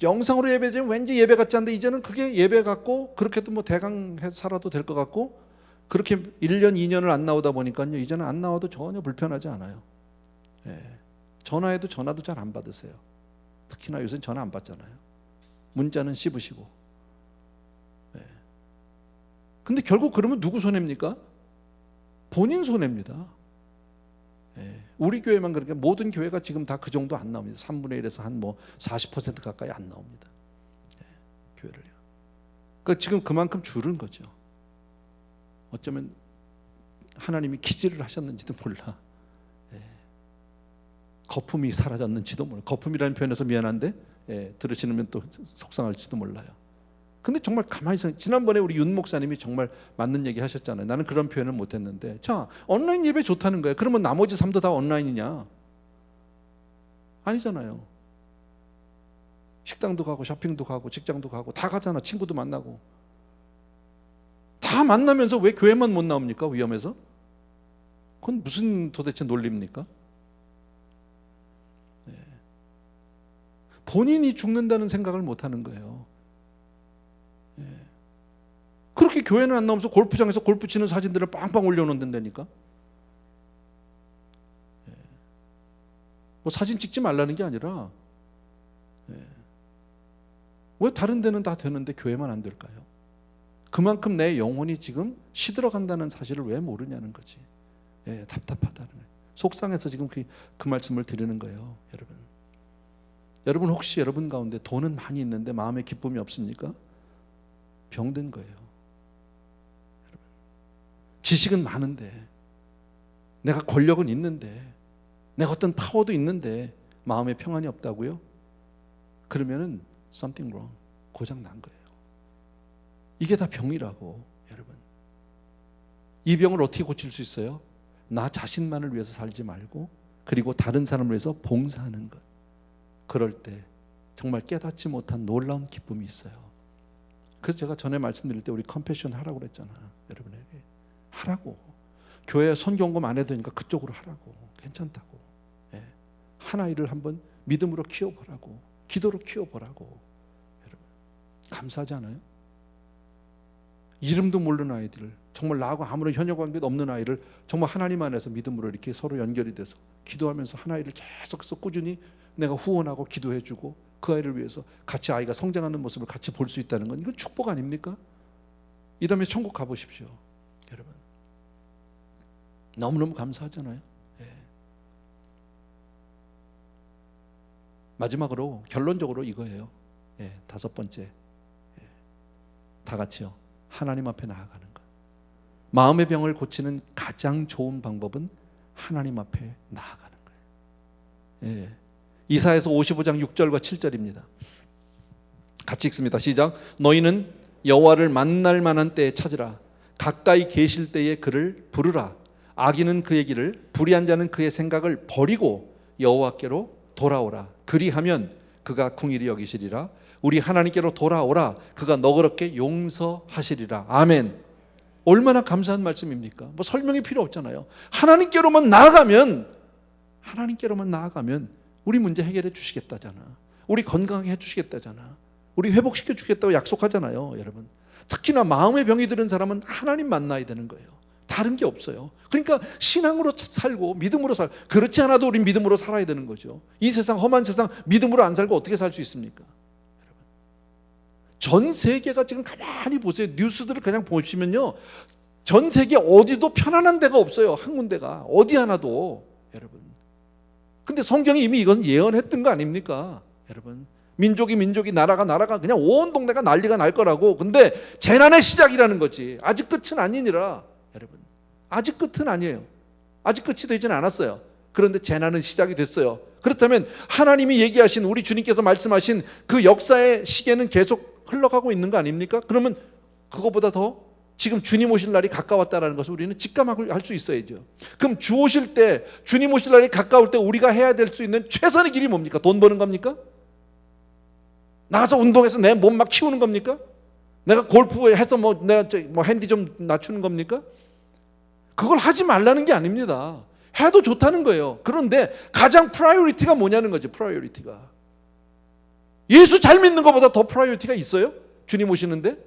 영상으로 예배 드리면 왠지 예배 같지 않은데 이제는 그게 예배 같고, 그렇게도 뭐 대강 살아도 될 것 같고, 그렇게 1년 2년을 안 나오다 보니까요, 이제는 안 나와도 전혀 불편하지 않아요. 예, 전화해도 전화도 잘 안 받으세요. 특히나 요새는 전화 안 받잖아요. 문자는 씹으시고. 예. 근데 결국 그러면 누구 손해입니까? 본인 손해입니다. 예. 우리 교회만 그러니까 모든 교회가 지금 다 그 정도 안 나옵니다. 3분의 1에서 한 뭐 40% 가까이 안 나옵니다. 예. 교회를요. 그러니까 지금 그만큼 줄은 거죠. 어쩌면 하나님이 기지를 하셨는지도 몰라. 거품이 사라졌는지도 몰라요. 거품이라는 표현에서 미안한데, 예, 들으시면 또 속상할지도 몰라요. 근데 정말 가만히 생각, 지난번에 우리 윤 목사님이 정말 맞는 얘기 하셨잖아요. 나는 그런 표현을 못했는데, 자, 온라인 예배 좋다는 거예요. 그러면 나머지 삶도 다 온라인이냐? 아니잖아요. 식당도 가고 쇼핑도 가고 직장도 가고 다 가잖아. 친구도 만나고 다 만나면서 왜 교회만 못 나옵니까? 위험해서? 그건 무슨 도대체 논리입니까? 본인이 죽는다는 생각을 못 하는 거예요. 예. 그렇게 교회는 안 나오면서 골프장에서 골프 치는 사진들을 빵빵 올려놓는다니까. 예. 뭐 사진 찍지 말라는 게 아니라, 예, 왜 다른 데는 다 되는데 교회만 안 될까요? 그만큼 내 영혼이 지금 시들어간다는 사실을 왜 모르냐는 거지. 예, 답답하다는 거예요. 속상해서 지금 그 말씀을 드리는 거예요, 여러분. 여러분, 혹시 여러분 가운데 돈은 많이 있는데 마음에 기쁨이 없습니까? 병든 거예요. 여러분, 지식은 많은데, 내가 권력은 있는데, 내가 어떤 파워도 있는데 마음에 평안이 없다고요? 그러면은 something wrong, 고장 난 거예요. 이게 다 병이라고. 여러분, 이 병을 어떻게 고칠 수 있어요? 나 자신만을 위해서 살지 말고, 그리고 다른 사람을 위해서 봉사하는 것. 그럴 때 정말 깨닫지 못한 놀라운 기쁨이 있어요. 그래서 제가 전에 말씀드릴 때 우리 컴패션 하라고 그랬잖아. 여러분에게 하라고. 교회 선교원금 안 해도 되니까 그쪽으로 하라고. 괜찮다고. 예. 한 아이를 한번 믿음으로 키워보라고, 기도로 키워보라고. 여러분, 감사하지 않아요? 이름도 모르는 아이들, 정말 나하고 아무런 현역관계도 없는 아이를 정말 하나님 안에서 믿음으로 이렇게 서로 연결이 돼서 기도하면서 한 아이를 계속해서 꾸준히 내가 후원하고 기도해주고 그 아이를 위해서 같이 아이가 성장하는 모습을 같이 볼 수 있다는 건 이건 축복 아닙니까? 이 다음에 천국 가보십시오. 여러분, 너무너무 감사하잖아요. 예. 마지막으로 결론적으로 이거예요. 예, 5번째, 예, 다 같이요, 하나님 앞에 나아가는 것. 마음의 병을 고치는 가장 좋은 방법은 하나님 앞에 나아가는 거예요. 예. 이사야서 55장 6절과 7절입니다. 같이 읽습니다. 시작. 너희는 여호와를 만날 만한 때에 찾으라. 가까이 계실 때에 그를 부르라. 악인은 그의 길을, 불의한 자는 그의 생각을 버리고 여호와께로 돌아오라. 그리하면 그가 긍휼히 여기시리라. 우리 하나님께로 돌아오라. 그가 너그럽게 용서하시리라. 아멘. 얼마나 감사한 말씀입니까? 뭐 설명이 필요 없잖아요. 하나님께로만 나아가면 우리 문제 해결해 주시겠다잖아. 우리 건강하게 해 주시겠다잖아. 우리 회복시켜 주겠다고 약속하잖아요. 여러분, 특히나 마음의 병이 들은 사람은 하나님 만나야 되는 거예요. 다른 게 없어요. 그러니까 신앙으로 살고 믿음으로 살고, 그렇지 않아도 우린 믿음으로 살아야 되는 거죠. 이 세상, 험한 세상 믿음으로 안 살고 어떻게 살 수 있습니까? 전 세계가 지금 가만히 보세요. 뉴스들을 그냥 보시면요, 전 세계 어디도 편안한 데가 없어요. 한 군데가 어디 하나도. 여러분, 근데 성경이 이미 이건 예언했던 거 아닙니까? 여러분, 민족이 나라가 그냥 온 동네가 난리가 날 거라고. 근데 재난의 시작이라는 거지. 아직 끝은 아니니라. 여러분, 아직 끝은 아니에요. 아직 끝이 되지는 않았어요. 그런데 재난은 시작이 됐어요. 그렇다면 하나님이 얘기하신, 우리 주님께서 말씀하신 그 역사의 시계는 계속 흘러가고 있는 거 아닙니까? 그러면 그거보다 더 지금 주님 오실 날이 가까웠다는 것을 우리는 직감할 수 있어야죠. 그럼 주 오실 때, 주님 오실 날이 가까울 때 우리가 해야 될 수 있는 최선의 길이 뭡니까? 돈 버는 겁니까? 나가서 운동해서 내 몸 막 키우는 겁니까? 내가 골프해서 내가 핸디 좀 낮추는 겁니까? 그걸 하지 말라는 게 아닙니다. 해도 좋다는 거예요. 그런데 가장 프라이어리티가 뭐냐는 거죠. 프라이어리티가 예수 잘 믿는 것보다 더 프라이어리티가 있어요? 주님 오시는데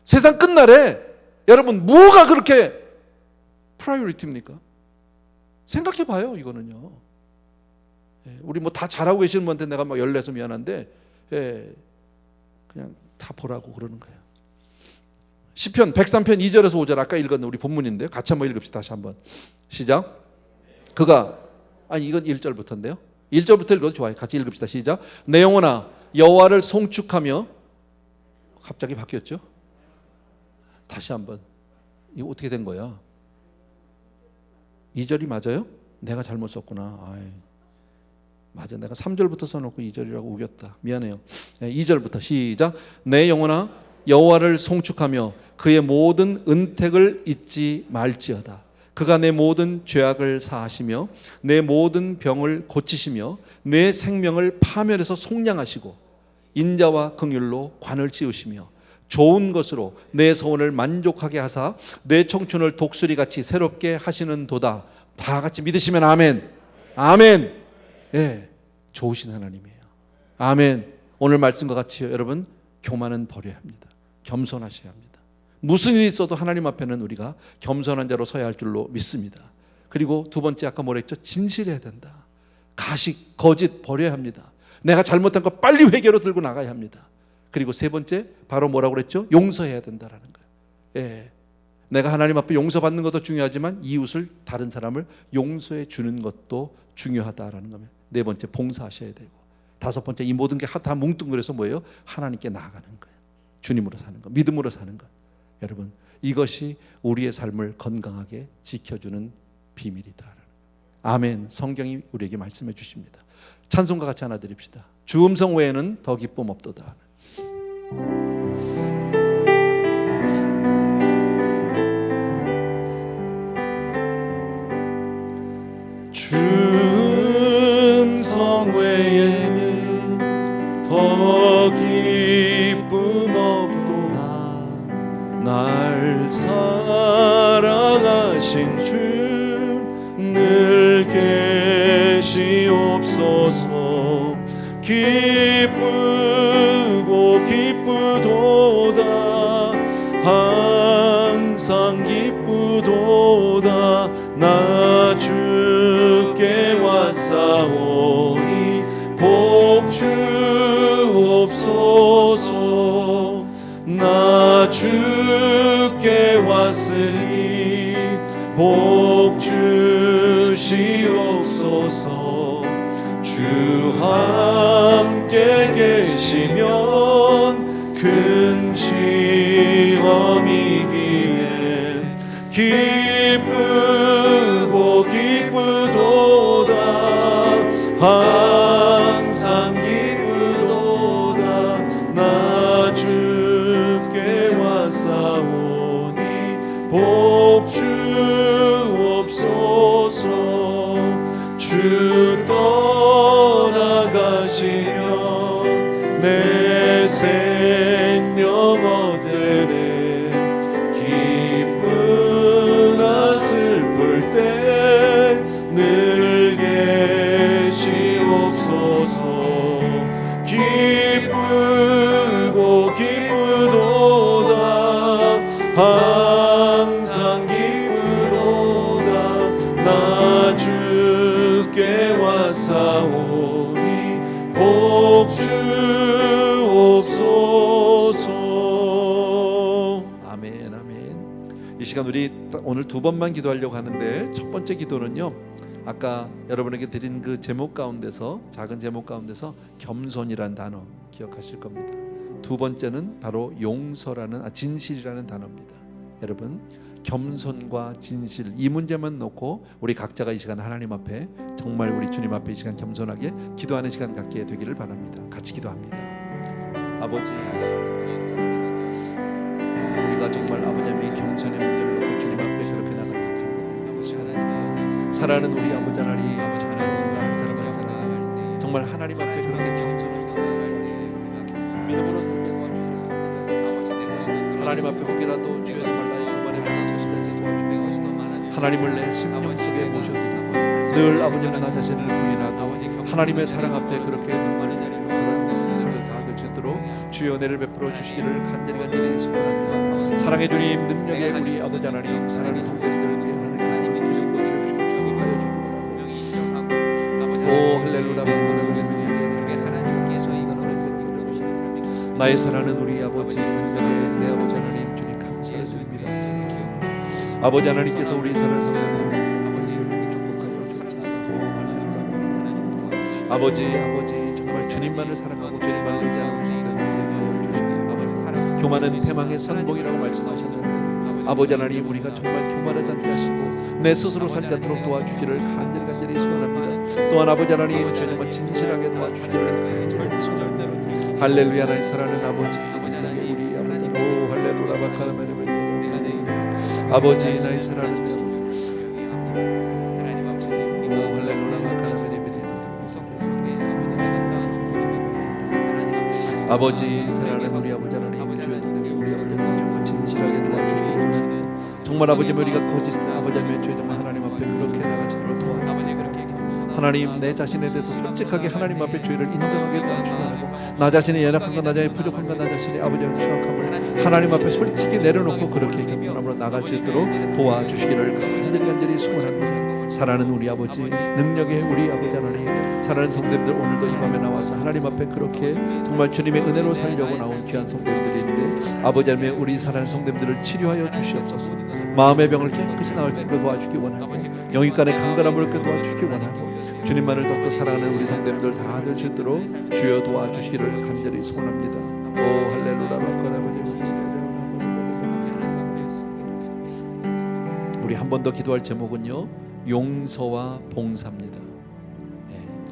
세상 끝날에 여러분 뭐가 그렇게 프라이어리티입니까? 생각해 봐요. 이거는요, 우리 뭐 다 잘하고 계시는 분한테 내가 막 열내서 미안한데, 그냥 다 보라고 그러는 거예요. 시편 103편 2절에서 5절, 아까 읽었는 우리 본문인데요, 같이 한번 읽읍시다. 다시 한번 시작. 그가, 이건 1절부터인데요, 1절부터 읽어도 좋아요. 같이 읽읍시다. 시작. 내 영혼아 여호와를 송축하며, 갑자기 바뀌었죠? 다시 한번. 이거 어떻게 된 거야? 2절이 맞아요? 내가 잘못 썼구나. 맞아, 내가 3절부터 써놓고 2절이라고 우겼다. 미안해요. 2절부터 시작. 내 영혼아 여호와를 송축하며 그의 모든 은택을 잊지 말지어다. 그가 내 모든 죄악을 사하시며 내 모든 병을 고치시며 내 생명을 파멸해서 속량하시고 인자와 긍휼로 관을 씌우시며 좋은 것으로 내 소원을 만족하게 하사 내 청춘을 독수리같이 새롭게 하시는 도다. 다 같이 믿으시면 아멘. 아멘. 좋으신 하나님이에요. 아멘. 오늘 말씀과 같이요, 여러분, 교만은 버려야 합니다. 겸손하셔야 합니다. 무슨 일이 있어도 하나님 앞에는 우리가 겸손한 자로 서야 할 줄로 믿습니다. 그리고 두 번째, 아까 뭐라 했죠? 진실해야 된다. 가식, 거짓 버려야 합니다. 내가 잘못한 거 빨리 회개로 들고 나가야 합니다. 그리고 세 번째, 바로 뭐라고 그랬죠? 용서해야 된다라는 거예요. 내가 하나님 앞에 용서받는 것도 중요하지만 이웃을, 다른 사람을 용서해 주는 것도 중요하다라는 겁니다. 네 번째, 봉사하셔야 되고, 다섯 번째, 이 모든 게 다 뭉뚱그려서 뭐예요? 하나님께 나아가는 거예요. 주님으로 사는 것, 믿음으로 사는 것. 여러분, 이것이 우리의 삶을 건강하게 지켜주는 비밀이다. 아멘. 성경이 우리에게 말씀해 주십니다. 찬송가 같이 하나 드립시다. 주 음성 외에는 더 기쁨 없도다. 주 음성 외에는 더 기쁨 없도다. 날 사랑하신 주 늘 계시옵소서. 기쁘고 기쁘도다. 항상 기쁘도다. 나 주께 왔사오니 복 주옵소서. 나 주께 왔으니 복 주시옵소서. 주 함께 계시면 큰 시험이기엔 기쁘고 기쁘도다. 항상 기쁘도다. 나 주께 왔사오니 복 주옵소서. 주 떠나가시면 내 생명 헛되네. 기쁘나 슬플 때 늘 계시옵소서. 기쁘고 기쁘도다. 주께 왔사오니 복 주옵소서. 아멘 아멘. 이 시간 우리 오늘 두 번만 기도하려고 하는데, 첫 번째 기도는요, 아까 여러분에게 드린 그 제목 가운데서, 작은 제목 가운데서 겸손이라는 단어 기억하실 겁니다. 두 번째는 바로 용서라는 진실이라는 단어입니다. 여러분, 겸손과 진실, 이 문제만 놓고 우리 각자가 이 시간 하나님 앞에, 정말 우리 주님 앞에 이 시간 겸손하게 기도하는 시간 갖게 되기를 바랍니다. 같이 기도합니다. 아버지, 우리가 정말 아버지의 겸손의 문제를 놓고 주님 앞에 그렇게 나가길 간절히 사랑하는 우리 아버지 하나님, 우리가 한 사람 한 사람 정말 하나님 앞에 그렇게 겸손하게 믿음으로 살게 도와주시고, 하나님 앞에 혹이라도 주여 정말 나의 교만에 멈춰시게 도와주시고, 하나님을 내 심령 속에 모셔드리고 늘 아버지는 나 자신을 부인하고 하나님의 사랑 앞에 그렇게 눈물을 내리는 그런 성도님들 다 될 수 있도록 주여 은혜를 베풀어 주시기를 간절히 소원합니다. 사랑의 주님, 능력의 우리 아버지 하나님, 사랑하는 성도님들 위해 하나님 주시고 축복하여 주시기 바랍니다. 오 할렐루야. 나의 사랑하는 우리 아버지, 능력의 내 아버지 하나님, 주님 감사해 드립니다. 아버지 하나님께서 우리 사랑하는 성도님들 축복하여 주옵소서. 아버지 정말 주님만을 사랑하고 주님만을 의지하는 성도님들에게 주시기 바랍니다. 교만은 패망의 선봉이라고 말씀하셨는데, 아버지 하나님, 우리가 정말 교만하지 않게 하시고 내 스스로 살지 않도록 도와주기를 간절히 소원합니다. 또한 아버지 하나님, 주여 정말 진실하게 도와주시기를 간절히 소원합니다. 할렐루야. 나의 사랑하는 아버지, 우리 아버지, 오 할렐루야 바카라메르 아버지, 나의 사랑하는 아버지, 오 할렐루야 바카라메르 아버지, 사랑하는 우리 아버지 하나님, 주여 우리 아버지 하나님 정말 진실하게 도와주시기 바랍니다. 정말 아버지, 우리가 거짓을 아버지 하나님, 주여 정말 하나님 앞에 그렇게 나가시도록 도와주시고, 하나님 내 자신에 대해서 솔직하게 하나님 앞에 죄를 인정하게 도와주시고, 나 자신의 연약함과 나 자신의 부족함과 나 자신의 아버지의 취약함을 하나님 앞에 솔직히 내려놓고 그렇게 겸손함으로 나갈 수 있도록 도와주시기를 간절히 소원합니다. 사랑하는 우리 아버지, 능력의 우리 아버지 하나님, 사랑하는 성도님들, 오늘도 이 밤에 나와서 하나님 앞에 그렇게 정말 주님의 은혜로 살려고 나온 귀한 성도님들이 있는데, 아버지 하나님, 우리 사랑하는 성도님들을 치료하여 주시옵소서. 마음의 병을 깨끗이 나을 수 있도록 도와주기 원하고, 영육간의 강건함을 도와주시기 원하고, 주님만을 더욱더 사랑하는 우리 성도님들 다 될 수 있도록 주여 도와주시기를 간절히 소원합니다. 오 할렐루야. 우리 한 번 더 기도할 제목은요, 용서와 봉사입니다.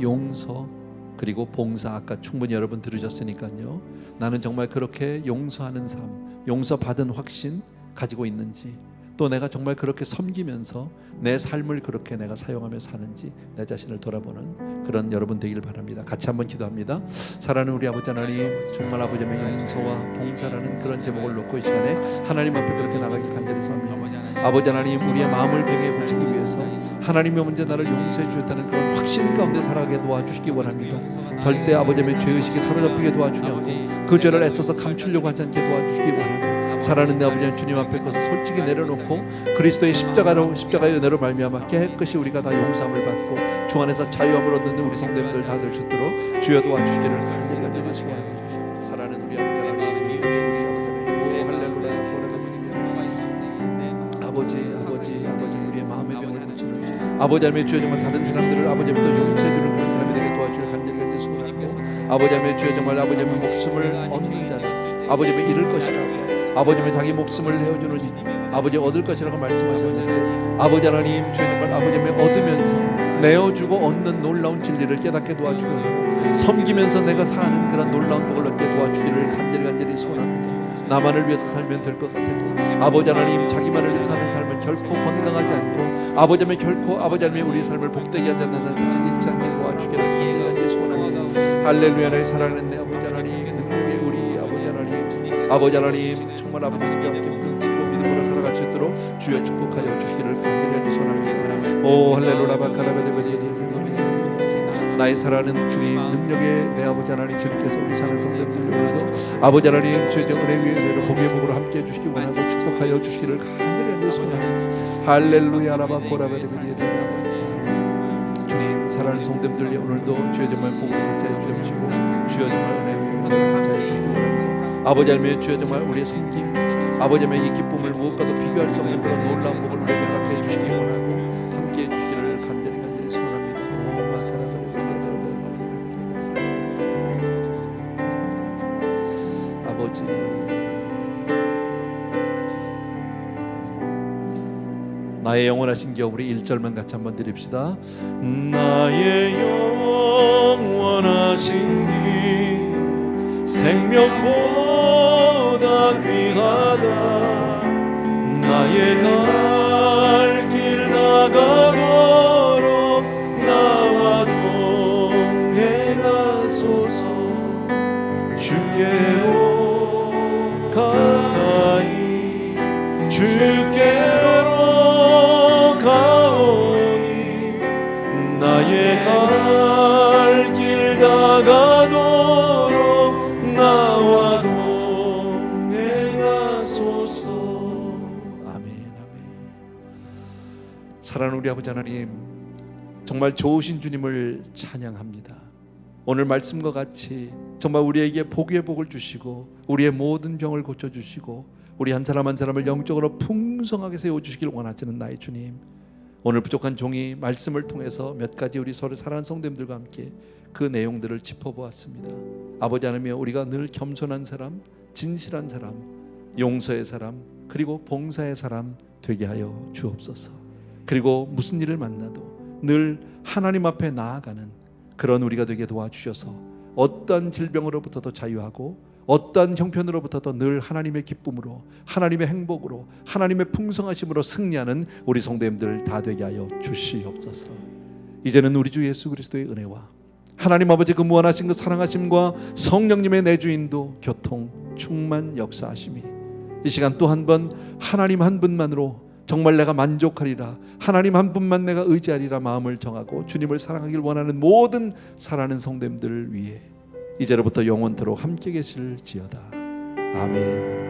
용서 그리고 봉사, 아까 충분히 여러분 들으셨으니까요, 나는 정말 그렇게 용서하는 삶, 용서받은 확신 가지고 있는지, 또 내가 정말 그렇게 섬기면서 내 삶을 그렇게 내가 사용하며 사는지 내 자신을 돌아보는 그런 여러분 되길 바랍니다. 같이 한번 기도합니다. 사랑하는 우리 아버지 하나님, 정말 아버지의 용서와 봉사라는 그런 제목을 놓고 이 시간에 하나님 앞에 그렇게 나가길 간절히 소원합니다. 아버지 하나님, 우리의 마음을 병에 고치기 위해서 하나님의 먼저 나를 용서해 주셨다는 그런 확신 가운데 살아가게 도와주시기 원합니다. 절대 아버지의 죄의식에 사로잡히게 도와주지 않고 그 죄를 애써서 감추려고 하지 않게 도와주시기 원합니다. 사랑하는 내 아버지 주님 앞에 그것을 솔직히 내려놓고 그리스도의 십자가의 은혜로 말미암아 깨끗이 우리가 다 용서함을 받고 주 안에서 자유함을 얻는 우리 성도님들 다 될 수 있도록 주여 도와주시기를 간절히 소원합니다. 사랑하는 우리 아버지 하나님, 아버지 우리의 마음의 병을 고치는 아버지 하나님, 주여 정말 다른 사람들을 아버지 하나님 용서해 주는 그런 사람이 되게 도와주기를 간절히 소원하고, 아버지 하나님, 주여 정말 아버지 하나님 목숨을 얻는 자는 아버지 하나님 잃을 것이라고, 아버지 하나님 자기 목숨을 내어주는 아버지 얻을 것이라고 말씀하셨는데, 아버지 하나님, 주여 정말 아버지 하나님 얻으면서 내어주고 얻는 놀라운 진리를 깨닫게 도와주고, 섬기면서 내가 사는 그런 놀라운 복을 얻게 도와주기를 간절히 소원합니다. 나만을 위해서 살면 될 것 같아도 아버지 하나님, 자기만을 위해서 사는 삶은 결코 건강하지 않고 아버지 하나님 결코 아버지 하나님 우리의 삶을 복되게 하지 않는 사실 잃지 않게 도와주기를 간절히 소원합니다. 할렐루야. 나의 사랑하는 내 아버지 하나님, 능력의 우리 아버지 하나님, 아버지 하나님 정말 아버지님과 함께 붙들고 믿음으로 살아갈 수 있도록 주여 축복하여 주시기를 간절히 소원합니다. 오 할렐루야 바카라베레베리. 나의 사랑하는 주님, 능력의 내 아버지 하나님, 주님께서 우리 사는 성도님들 오늘도 아버지 하나님 주의 은혜 위에 은혜로 복의 복으로 함께 해주시기 원하고 축복하여 주시기를 간절히 소원합니다. 할렐루야 라바코라베레베리. 주님 사랑하는 성도님들 오늘도 주여 정말 복을 같이 주시고 주여 정말 은혜를 같이 주시기 원합니다. 아버지 하나님 주여 정말 우리의 섬김 아버지 하나님의 이 기쁨을 무엇과도 비교할 수 없는 그런 놀라운 복을 우리에게 허락해 주시기 원하고 함께해 주시기를 간절히 소원합니다. 아버지 나의 영원하신 기업 우리 1절만 같이 한번 드립시다. 나의 영원하신 기 생명보다 귀하다. 나의 갈 길 나가도록 나와 동행하소서. 주께로 가까이 주께로 가오니 나의 갈 길 나가도록 나와 동행하소서. 아멘. 사랑하는 우리 아버지 하나님, 정말 좋으신 주님을 찬양합니다. 오늘 말씀과 같이 정말 우리에게 복의 복을 주시고 우리의 모든 병을 고쳐주시고 우리 한 사람 한 사람을 영적으로 풍성하게 세워주시길 원하시는 나의 주님, 오늘 부족한 종이 말씀을 통해서 몇 가지 우리 서로 사랑하는 성도님들과 함께 그 내용들을 짚어보았습니다. 아버지 하나님, 우리가 늘 겸손한 사람, 진실한 사람, 용서의 사람, 그리고 봉사의 사람 되게 하여 주옵소서. 그리고 무슨 일을 만나도 늘 하나님 앞에 나아가는 그런 우리가 되게 도와주셔서 어떤 질병으로부터도 자유하고 어떤 형편으로부터도 늘 하나님의 기쁨으로, 하나님의 행복으로, 하나님의 풍성하심으로 승리하는 우리 성도님들 다 되게 하여 주시옵소서. 이제는 우리 주 예수 그리스도의 은혜와 하나님 아버지 그 무한하신 그 사랑하심과 성령님의 내주인도 교통 충만 역사하심이 이 시간 또 한 번 하나님 한 분만으로 정말 내가 만족하리라, 하나님 한 분만 내가 의지하리라 마음을 정하고 주님을 사랑하길 원하는 모든 사랑하는 성도님들을 위해 이제로부터 영원토록 함께 계실지어다. 아멘.